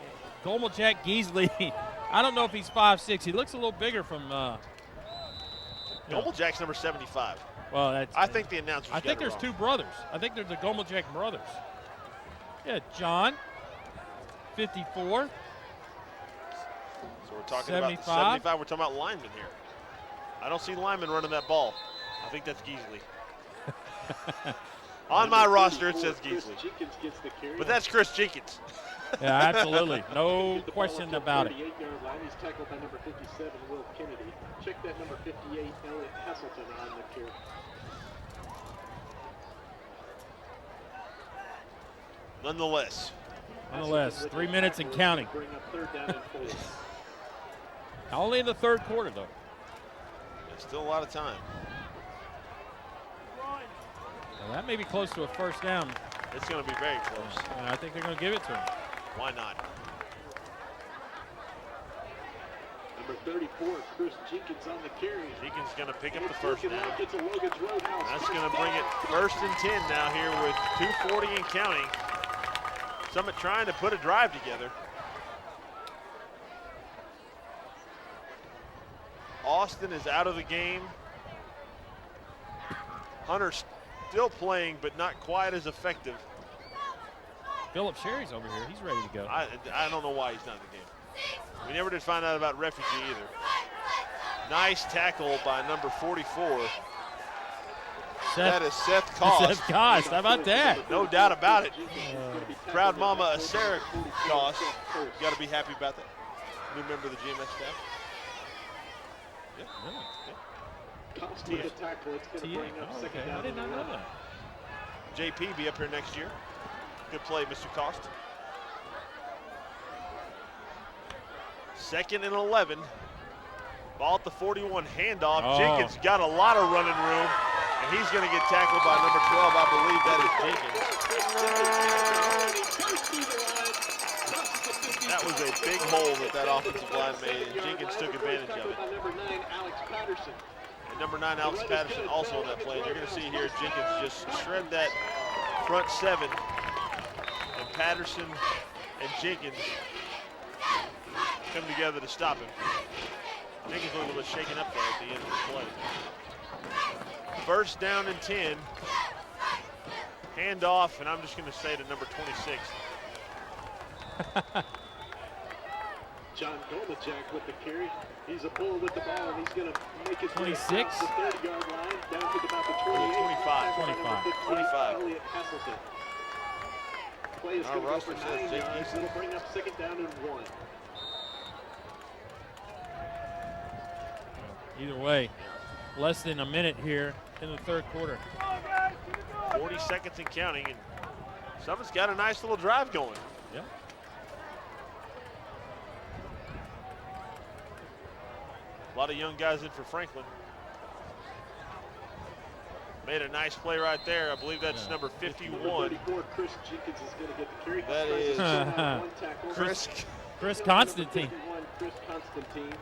Gomeljack Geasley, I don't know if he's 5'6". He looks a little bigger from. Gomeljack's number 75. Well, I think the announcers. I think there's two brothers. I think they're the Gomeljack brothers. Yeah, John, 54. So we're talking 75. about 75. We're talking about linemen here. I don't see linemen running that ball. I think that's Geasley. On my roster, it says Geasley. But that's Chris Jenkins. Yeah, absolutely. No question about it. He's tackled by number 57, Will Kennedy. Check that number 58, Elliot Heselton on the carry. Nonetheless, 3 minutes and counting. Bring up third down and 4. Only in the third quarter, though. There's still a lot of time. Well, that may be close to a first down. It's going to be very close. And I think they're going to give it to him. Why not? Number 34, Chris Jenkins on the carry. Jenkins going to pick up the first down. It's a Logan's Roadhouse. That's going to bring it 1st and 10 now here with 2:40 and counting. Summit trying to put a drive together. Austin is out of the game. Hunter's still playing, but not quite as effective. Philip Sherry's over here. He's ready to go. I don't know why he's not in the game. We never did find out about Refugee either. Nice tackle by number 44. That is Seth Cost. Seth Cost, how about that? No doubt about it. Proud mama Sarah Cost. Got to be happy about that. New member of the GMS staff. Yeah. Cost with the tackle. It's going to bring up second down. I did not know that. JP be up here next year. Good play, Mr. Cost. 2nd and 11. Ball at the 41, handoff. Oh. Jenkins got a lot of running room, and he's going to get tackled by number 12. I believe that is Jenkins. That was a big hole that offensive line made, and Jenkins took advantage of it. And number 9, Alex Patterson, also on that play. And you're going to see here Jenkins just shred that front 7, and Patterson and Jenkins come together to stop him. Jenkins a little bit shaken up there at the end of the play. 1st down and 10. Handoff, and I'm just going to say to number 26. John Gomeljack with the carry. He's a bull with the ball, and he's going to make his 26? way across the 30-yard line down to about the 28. 25. Elliot Heselton. Play is Our going to go roster for says 9 Jake yards. Eason. It'll bring up 2nd down and 1. Either way, less than a minute here in the third quarter. 40 seconds and counting, and Summit's got a nice little drive going. Yeah. A lot of young guys in for Franklin. Made a nice play right there. I believe that's number 51. 34, Chris Jenkins is going to get the carry. That is Chris Constantine. Chris Constantine.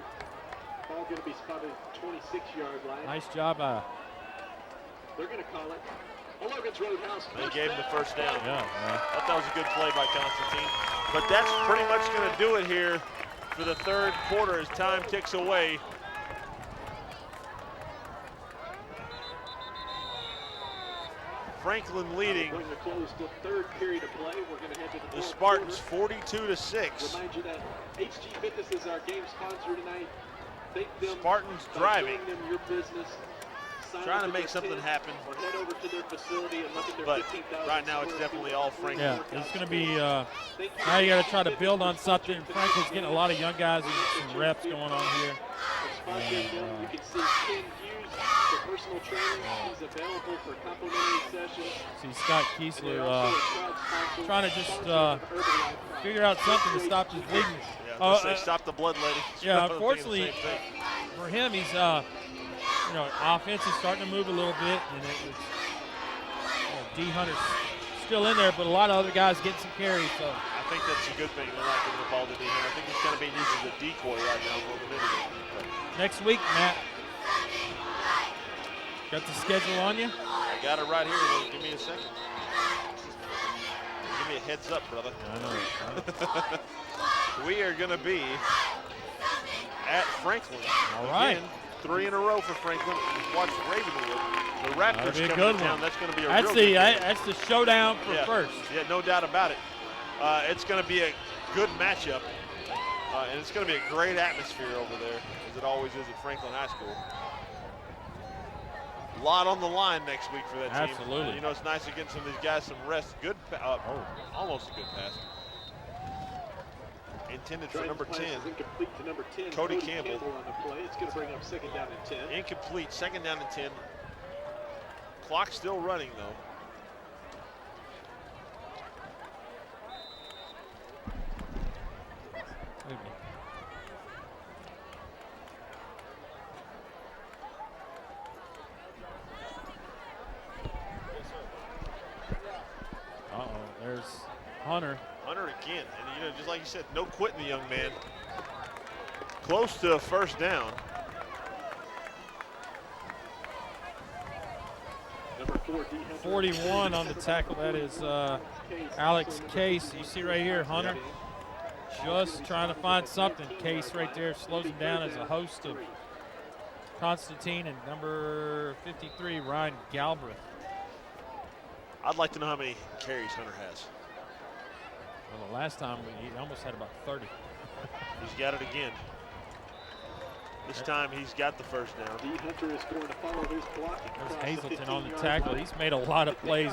Ball going to be spotted at the 26-yard line. Nice job. They're going to call it. Logan's Roadhouse. They gave him the first down. Yeah. I thought that was a good play by Constantine. But that's pretty much going to do it here for the third quarter as time ticks away. Franklin leading. Bring the close to third period of play. We're going to head to the Spartans 42-6. Remind you that HG Fitness is our game sponsor tonight. Thank them. Spartans driving. Them your business. Trying to make something happen. Or head over to their facility and look at their but right now it's definitely all Franklin. Yeah, it's going to be, now you got to try to build on something. Franklin's getting a lot of young guys and some reps going on here. You can see Ken Hughes for personal training. He's available for complimentary sessions. See Scott Kiesler trying to just figure out something to stop this bleeding. Yeah, stop the blood letting. Yeah, unfortunately for him, he's offense is starting to move a little bit, and D Hunter's still in there, but a lot of other guys getting some carries. So I think that's a good thing. They're not giving the ball to D Hunter. I think he's kind of being used as a decoy right now more than anything. Next week, Matt, got the schedule on you? I got it right here. Give me a second. Give me a heads up, brother. I know. We are going to be at Franklin. All right. Again, 3 in a row for Franklin. Watch Ravenwood. The Raptors coming to town. That's going to be a real good game. That's the showdown for first. Yeah, no doubt about it. It's going to be a good matchup, and it's going to be a great atmosphere over there, as it always is at Franklin High School. A lot on the line next week for that team. Absolutely. You know, it's nice to get some of these guys some rest. Good, almost a good pass. Intended for number 10. Incomplete to number 10. Cody Campbell on the play. It's going to bring up second down and 10. Incomplete, second down and 10. Clock still running though. There's Hunter. Hunter again, and just like you said, no quitting the young man. Close to a first down. Number 4, 41 on the tackle. That is Alex Case. You see right here, Hunter just trying to find something. Case right there slows him down as a host of Constantine and number 53, Ryan Galbraith. I'd like to know how many carries Hunter has. Well, the last time he almost had about 30. He's got it again. This time he's got the first down. D Hunter is going to follow his block. There's Hazelton on the tackle. He's made a lot of plays.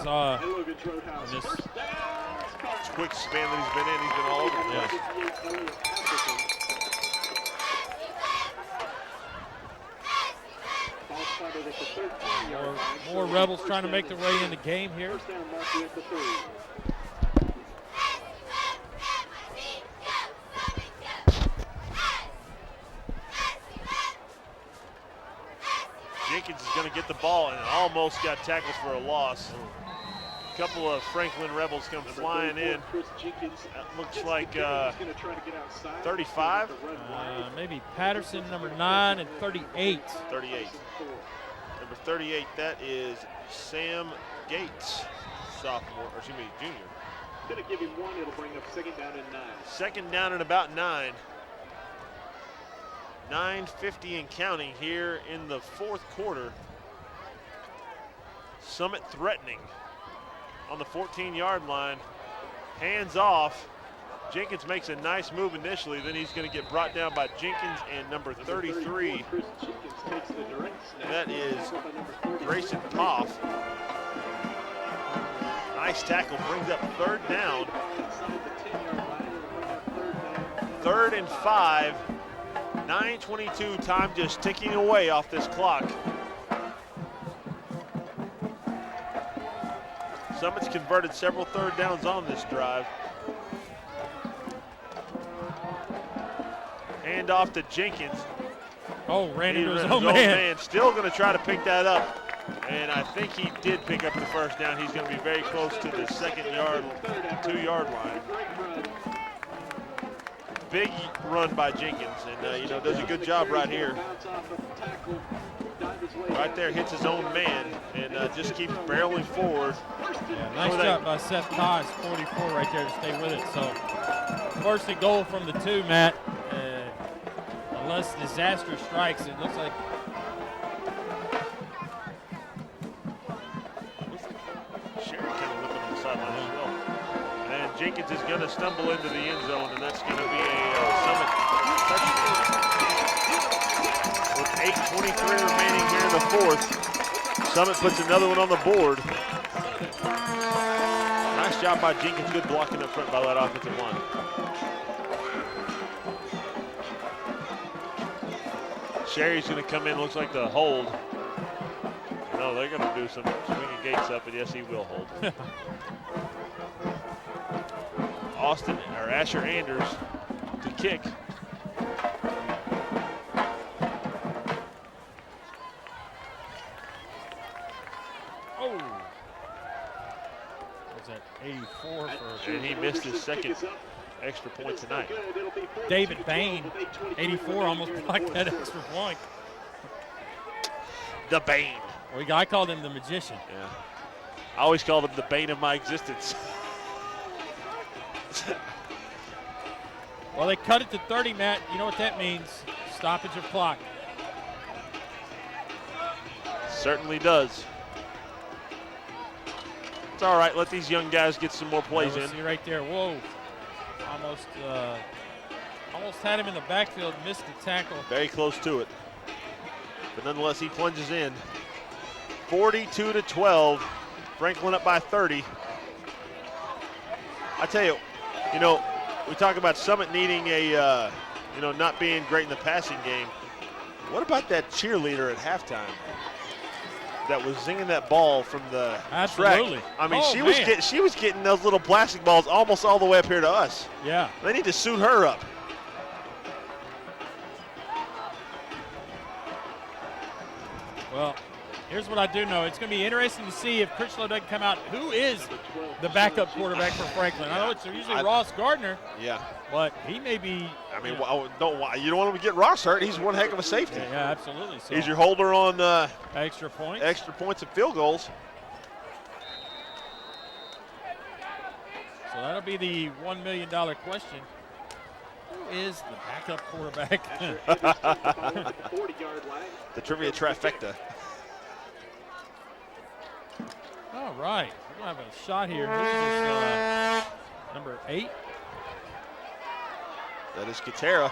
This quick span that he's been in, he's been all over the place. More Rebels trying to make their way in the game here. Jenkins is going to get the ball and almost got tackled for a loss. A couple of Franklin Rebels come flying in. That looks like 35. Maybe Patterson, number 9, and 38. 38. Number 38, that is Sam Gates, sophomore, or excuse me, junior. Going to give him one, it'll bring up second down and 9. Second down and about 9. 9:50 and counting here in the fourth quarter. Summit threatening on the 14-yard line. Hands off. Jenkins makes a nice move initially, then he's going to get brought down by Jenkins and number 33. That is Grayson Poff. Nice tackle, brings up third down. 3rd and 5. 9:22, time just ticking away off this clock. Summit's converted several third downs on this drive. Hand off to Jenkins. Oh, ran into his own man. Still going to try to pick that up. And I think he did pick up the first down. He's going to be very close to the 2-yard line. Big run by Jenkins, and does a good job right here. Right there, hits his own man, and just keeps barreling forward. Yeah, nice job by Seth Koss, 44 right there to stay with it. So, first and goal from the 2, Matt. Unless disaster strikes, it looks like. Sherry kind of looking on the sideline as well. And Jenkins is going to stumble into the end zone, and that's going to be a Summit touchdown. With 8:23 remaining here in the fourth, Summit puts another one on the board. Nice job by Jenkins. Good blocking up front by that offensive line. Sherry's going to come in. Looks like the hold. No, they're going to do some swinging gates up, and yes, he will hold. Asher Anders to kick. Oh, was that 84 for? And he missed his second extra point tonight. David Bain, 84, almost blocked that extra point. The Bane. I called him the magician. Yeah. I always called him the bane of my existence. Well, they cut it to 30, Matt. You know what that means. Stoppage of clock. Certainly does. It's all right. Let these young guys get some more plays in. See right there. Whoa. Almost had him in the backfield. Missed the tackle. Very close to it. But nonetheless, he plunges in. 42-12. Franklin up by 30. I tell you, we talk about Summit needing a, not being great in the passing game. What about that cheerleader at halftime that was zinging that ball from the Absolutely. track? I mean, she was getting those little plastic balls almost all the way up here to us. Yeah. They need to suit her up. Well, here's what I do know. It's going to be interesting to see if Critchlow doesn't come out. Who is the backup quarterback for Franklin? I know it's usually Ross Gardner. Yeah. But he may be. I mean, you don't want him to get Ross hurt. He's one heck of a safety. Yeah, absolutely. So he's your holder on extra points and field goals. So that'll be the $1 million question. Who is the backup quarterback? The trivia trifecta. All right, we're going to have a shot here. Who is this, number 8? That is Katera.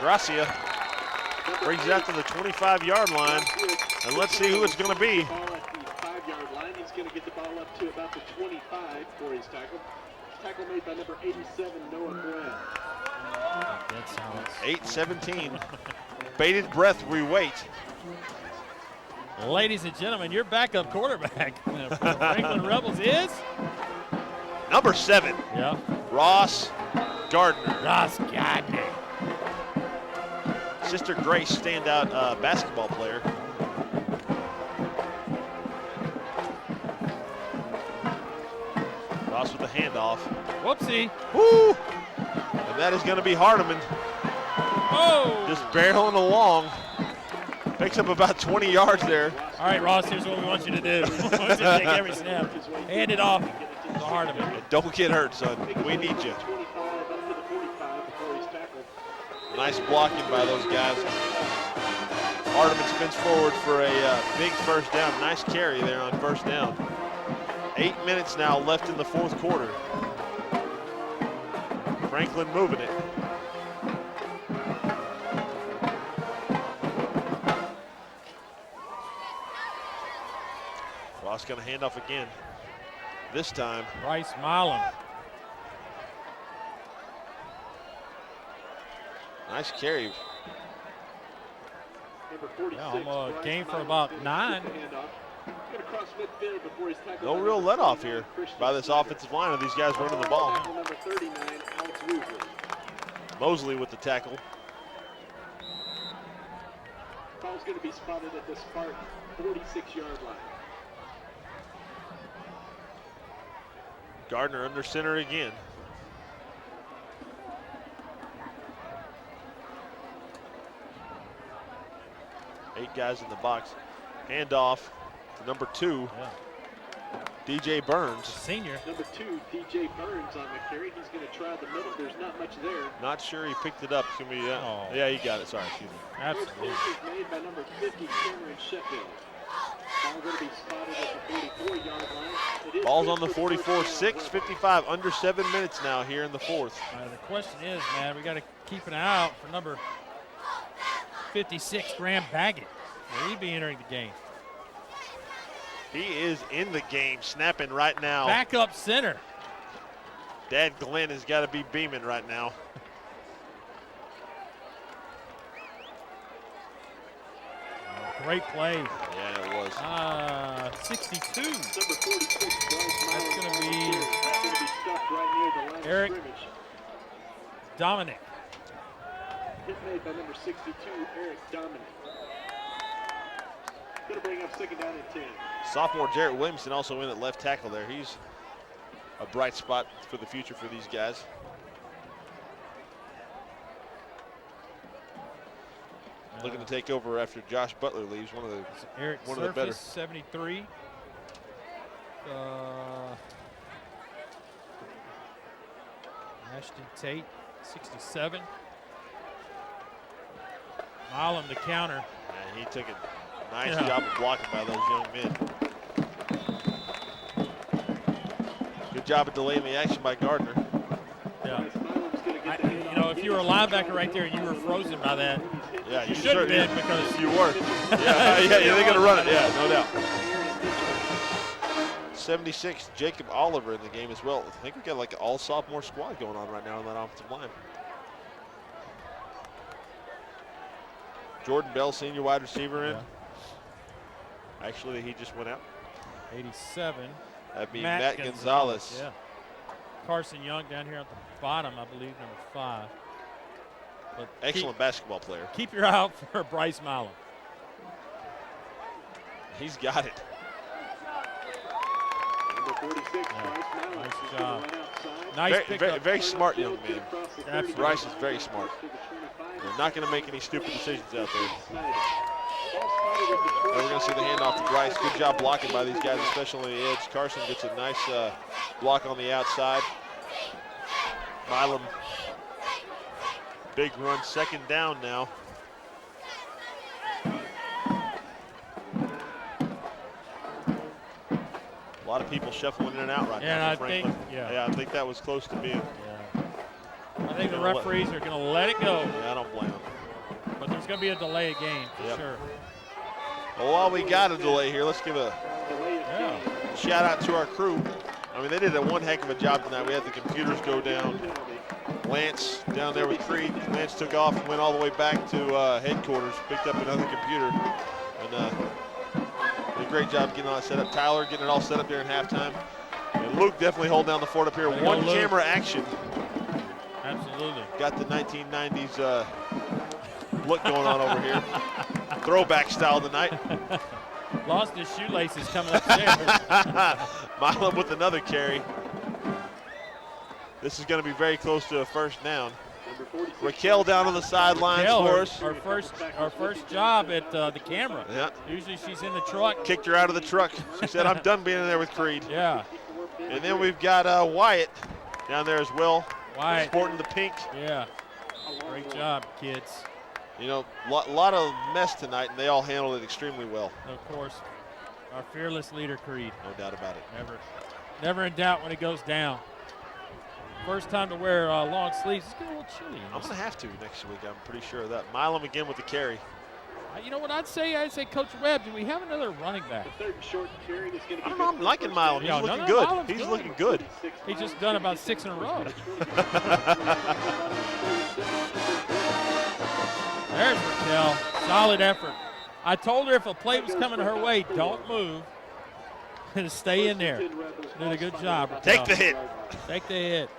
Gracia brings it out to the 25-yard line. And let's see who it's going to be. Ball at the 5-yard line. He's going to get the ball up to about the 25 for his tackle. Tackle made by number 87, Noah Graham. 8-17. Bated breath, we wait. Ladies and gentlemen, your backup quarterback for the Franklin Rebels is? Number 7. Yeah. Ross Gardner. Ross Gardner. Sister Grace, standout basketball player. Ross with the handoff. Whoopsie. Woo! And that is going to be Hardeman. Oh! Just barreling along. Picks up about 20 yards there. All right, Ross, here's what we want you to do. We want you to take every snap. Hand it off to Hardeman. And don't get hurt, son. We need you. Nice blocking by those guys. Hardeman spins forward for a big first down. Nice carry there on first down. 8 minutes now left in the fourth quarter. Franklin moving it. Ross going to hand off again. This time, Bryce Milam. nice carry. Yeah, game for about 9. No real let off here by this offensive line of these guys running the ball. Mosley with the tackle. Ball's going to be spotted at the Spartan 46-yard line. Gardner under center again. Eight guys in the box. Handoff to number 2, DJ Burns. Senior. Number 2, DJ Burns on the carry. He's going to try the middle. There's not much there. Not sure he picked it up. It's gonna be, yeah, he got it. Sorry, excuse me. Absolutely. First is made by number 50, Cameron Sheffield. Ball going to be spotted at the 44-yard line. Ball's on the 44, 6:55, under 7 minutes now here in the fourth. The question is, man, we got to keep an eye out for number 56, Graham Baggett. Will he be entering the game? He is in the game, snapping right now. Backup center. Dad Glenn has got to be beaming right now. Great play. Yeah, it was. 62. Number 46, That's going to be stopped right near the line Eric of scrimmage. Dominic. Hit made by number 62, Eric Dominic. Going to bring up 2nd down and 10. Sophomore Jarrett Williamson also in at left tackle there. He's a bright spot for the future for these guys. Looking to take over after Josh Butler leaves. One of the better. 73. Ashton Tate, 67. Milam the counter. And he took a nice job of blocking by those young men. Good job of delaying the action by Gardner. Yeah. If you were a linebacker right there and you were frozen by that, yeah, you should have been because you were. yeah, they're going to run it. Yeah, no doubt. 76, Jacob Oliver in the game as well. I think we got like an all sophomore squad going on right now on that offensive line. Jordan Bell, senior wide receiver in. Actually, he just went out. 87. That'd be Matt Gonzalez. Yeah. Carson Young down here at the bottom, I believe, number 5. But excellent basketball player. Keep your eye out for Bryce Milam. He's got it. Number 46, Bryce Milam. Nice job. Very smart young man. Absolutely. Bryce is very smart. They're not going to make any stupid decisions out there. We're going to see the handoff to Bryce. Good job blocking by these guys, especially on the edge. Carson gets a nice block on the outside. Milam, big run, 2nd down now. A lot of people shuffling in and out right now. I think, I think that was close to being. I think the referees are going to let it go. Yeah, I don't blame them. But there's going to be a delay of game for sure. Well, while we got a delay here, let's give a shout out to our crew. I mean, they did one heck of a job tonight. We had the computers go down. Lance down there with Creed. Lance took off and went all the way back to headquarters, picked up another computer, and did a great job getting all that set up. Tyler getting it all set up during halftime. And Luke definitely holding down the fort up here. One camera action. Absolutely. Got the 1990s look going on over here. Throwback style tonight. Lost his shoelaces coming upstairs. Milam with another carry. This is going to be very close to a 1st down. Raquel down on the sidelines for us. Our first job at the camera. Yeah. Usually she's in the truck. Kicked her out of the truck. She said, I'm done being in there with Creed. Yeah. And then we've got Wyatt down there as well. Wyatt. Sporting the pink. Yeah. Great job, kids. You know, lot of mess tonight, and they all handled it extremely well. Of course, our fearless leader, Creed. No doubt about it. Never in doubt when it goes down. First time to wear long sleeves. It's getting a little chilly. I'm going to have to next week. I'm pretty sure of that. Milam again with the carry. You know what I'd say? I'd say, Coach Webb, do we have another running back? The 3rd short carry is going to be. I don't know. I'm liking Milam. He's looking good. He's looking good. He's just done about 6 in a row. There's Raquel. Solid effort. I told her if a play was coming her way, don't move. Stay in there. Did a good job, Raquel. Take the hit. Take the hit.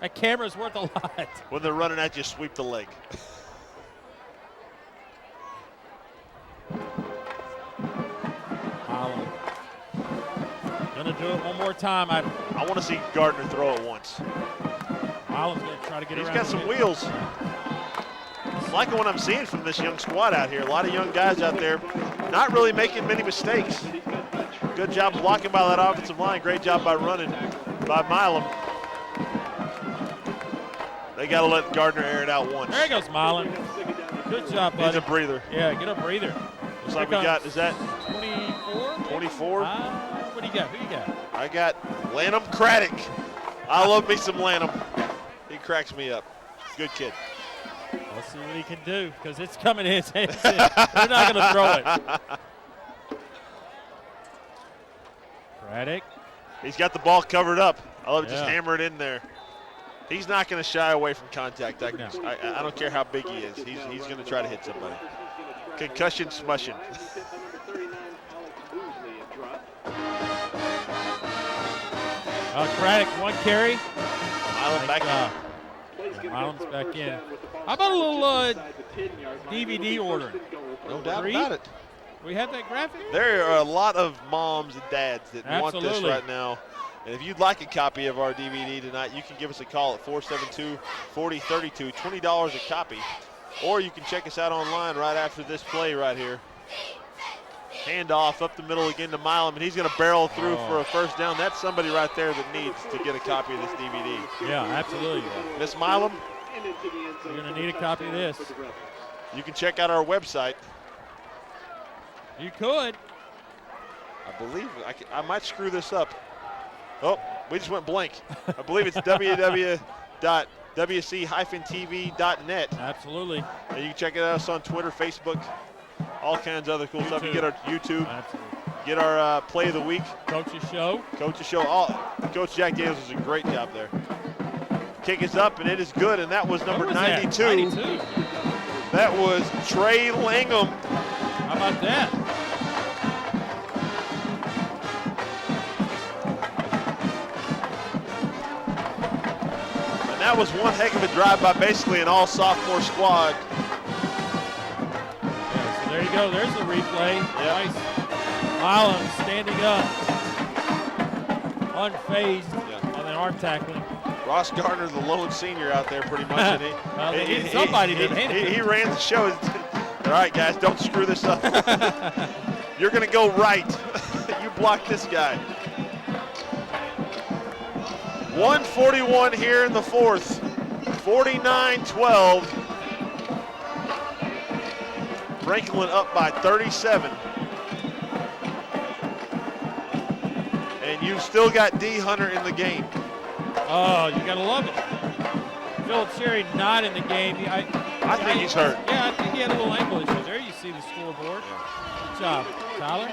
That camera's worth a lot. When they're running at you, sweep the leg. to do it one more time. I want to see Gardner throw it once. Milam's going to try to get around. He's got some wheels. I'm liking what I'm seeing from this young squad out here. A lot of young guys out there not really making many mistakes. Good job blocking by that offensive line. Great job by running by Milam. They got to let Gardner air it out once. There goes Milam. Good job, buddy. Needs a breather. Yeah, get a breather. Looks like we got, is that 24? 24? What do you got? Who you got? I got Lanham Craddock. I love me some Lanham. He cracks me up. Good kid. Let's see what he can do, because it's coming in his hands. They're not going to throw it. Craddock. He's got the ball covered up. I love it. Yeah. Just hammer it in there. He's not going to shy away from contact. I don't care how big he is. He's going to try to hit somebody. Concussion smushing. Craddock, one carry. Milam back in. Milam's back in. How about a little DVD order? No doubt about it. We have that graphic? There are a lot of moms and dads that want this Absolutely. right now. And if you'd like a copy of our DVD tonight, you can give us a call at 472-4032, $20 a copy. Or you can check us out online right after this play right here. Handoff up the middle again to Milam, and he's going to barrel through for a first down. That's somebody right there that needs to get a copy of this DVD. Yeah, absolutely. Miss Milam, you're going to need a copy of this. you can check out our website. You could. I believe, I might screw this up. Oh, we just went blank. I believe it's www.wc-tv.net. Absolutely. And you can check out us on Twitter, Facebook, all kinds of other cool stuff. You get our YouTube, Absolutely. get our play of the week. Coach's show. Coach's show. Coach Jack Daniels does a great job there. Kick is up, and it is good, and that was number 92. 92. That was Trey Langham. How about that? And that was one heck of a drive by basically an all-sophomore squad. Yeah, so there you go. There's the replay. Yep. Nice. Milam standing up, unfazed on the arm tackling. Ross Gardner, the lone senior out there pretty much. Well, somebody did hand it to He him. ran the show. All right, guys, don't screw this up. You're going to go right. You block this guy. 1:41 here in the fourth. 49-12. Franklin up by 37. And you've still got D. Hunter in the game. Oh, you got to love it. Philip Cherry not in the game. I think he's hurt. Yeah, I think he had a little ankle issues there. You see the scoreboard. Good job, Tyler.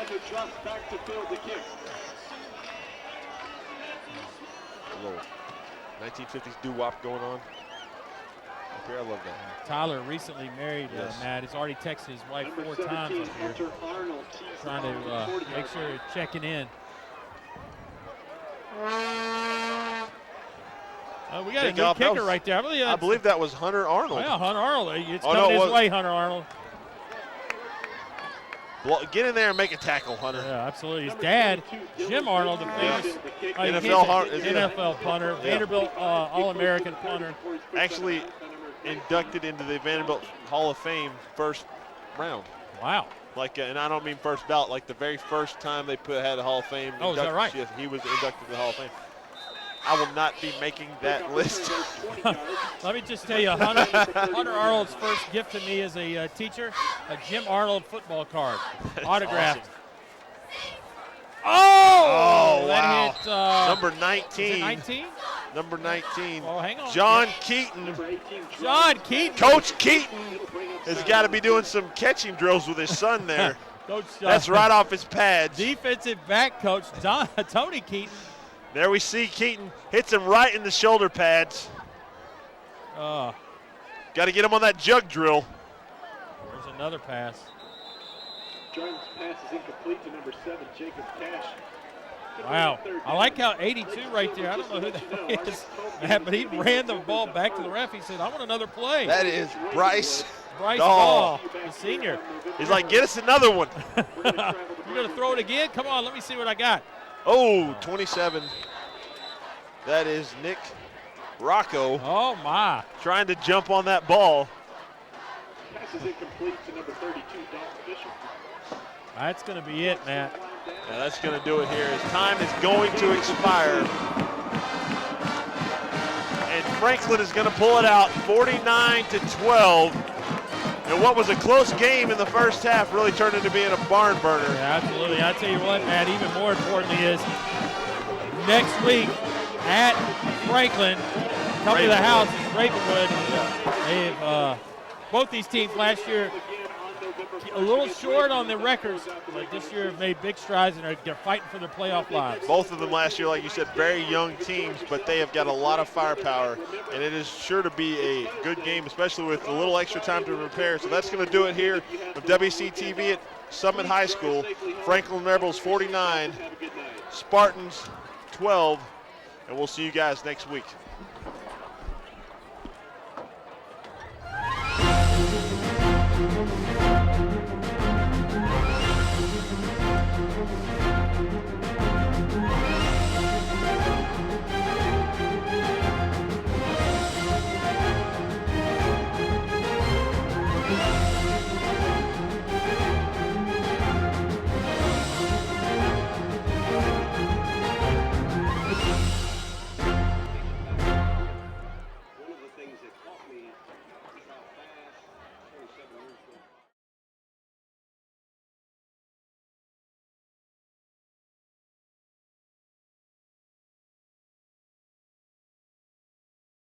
A little 1950s doo-wop going on. Up here, I love that. Tyler recently married, Matt. He's already texted his wife 4 times up here, trying to make sure he's checking in. We got a new kicker right there. I believe that was Hunter Arnold. Yeah, Hunter Arnold. It's coming his way, Hunter Arnold. Well, get in there and make a tackle, Hunter. Yeah, absolutely. His dad, Jim Arnold, the famous NFL punter, Vanderbilt All-American punter. Actually inducted into the Vanderbilt Hall of Fame first round. Wow. And I don't mean first ballot, like the very first time they had a Hall of Fame. Oh, is that right? He was inducted to the Hall of Fame. I will not be making that list. Let me just tell you, Hunter Arnold's first gift to me as a teacher, a Jim Arnold football card, autographed. Awesome. That wow. hit number 19. 19? Number 19. Oh, hang on. John Keaton. John Keaton. Coach Keaton has got to be doing some catching drills with his son there. Coach, that's right off his pads. Defensive back coach Tony Keaton. There we see Keaton hits him right in the shoulder pads. Got to get him on that jug drill. There's another pass. Jordan's pass is incomplete to number 7, Jacob Cash. Wow. I like how 82 right there. I don't know who that is, Matt, but he ran the ball back to the ref. He said, I want another play. That is Bryce Dahl, the senior. He's like, get us another one. You're going to throw it again? Come on, let me see what I got. Oh, 27. That is Nick Rocco. Oh, my. Trying to jump on that ball. Pass is incomplete to number 32, Dalton Fisher. That's going to be it, Matt. Yeah, that's going to do it here. His time is going to expire. And Franklin is going to pull it out 49-12. And what was a close game in the first half really turned into being a barn burner. Yeah, absolutely. I tell you what, Matt, even more importantly is next week at Franklin, coming to the house is Ravenwood. They've both these teams last year a little short on the records, but this year have made big strides and they're fighting for their playoff lives. Both of them last year, like you said, very young teams, but they have got a lot of firepower, and it is sure to be a good game, especially with a little extra time to prepare. So that's going to do it here with WCTV at Summit High School. Franklin Rebels 49, Spartans 12, and we'll see you guys next week.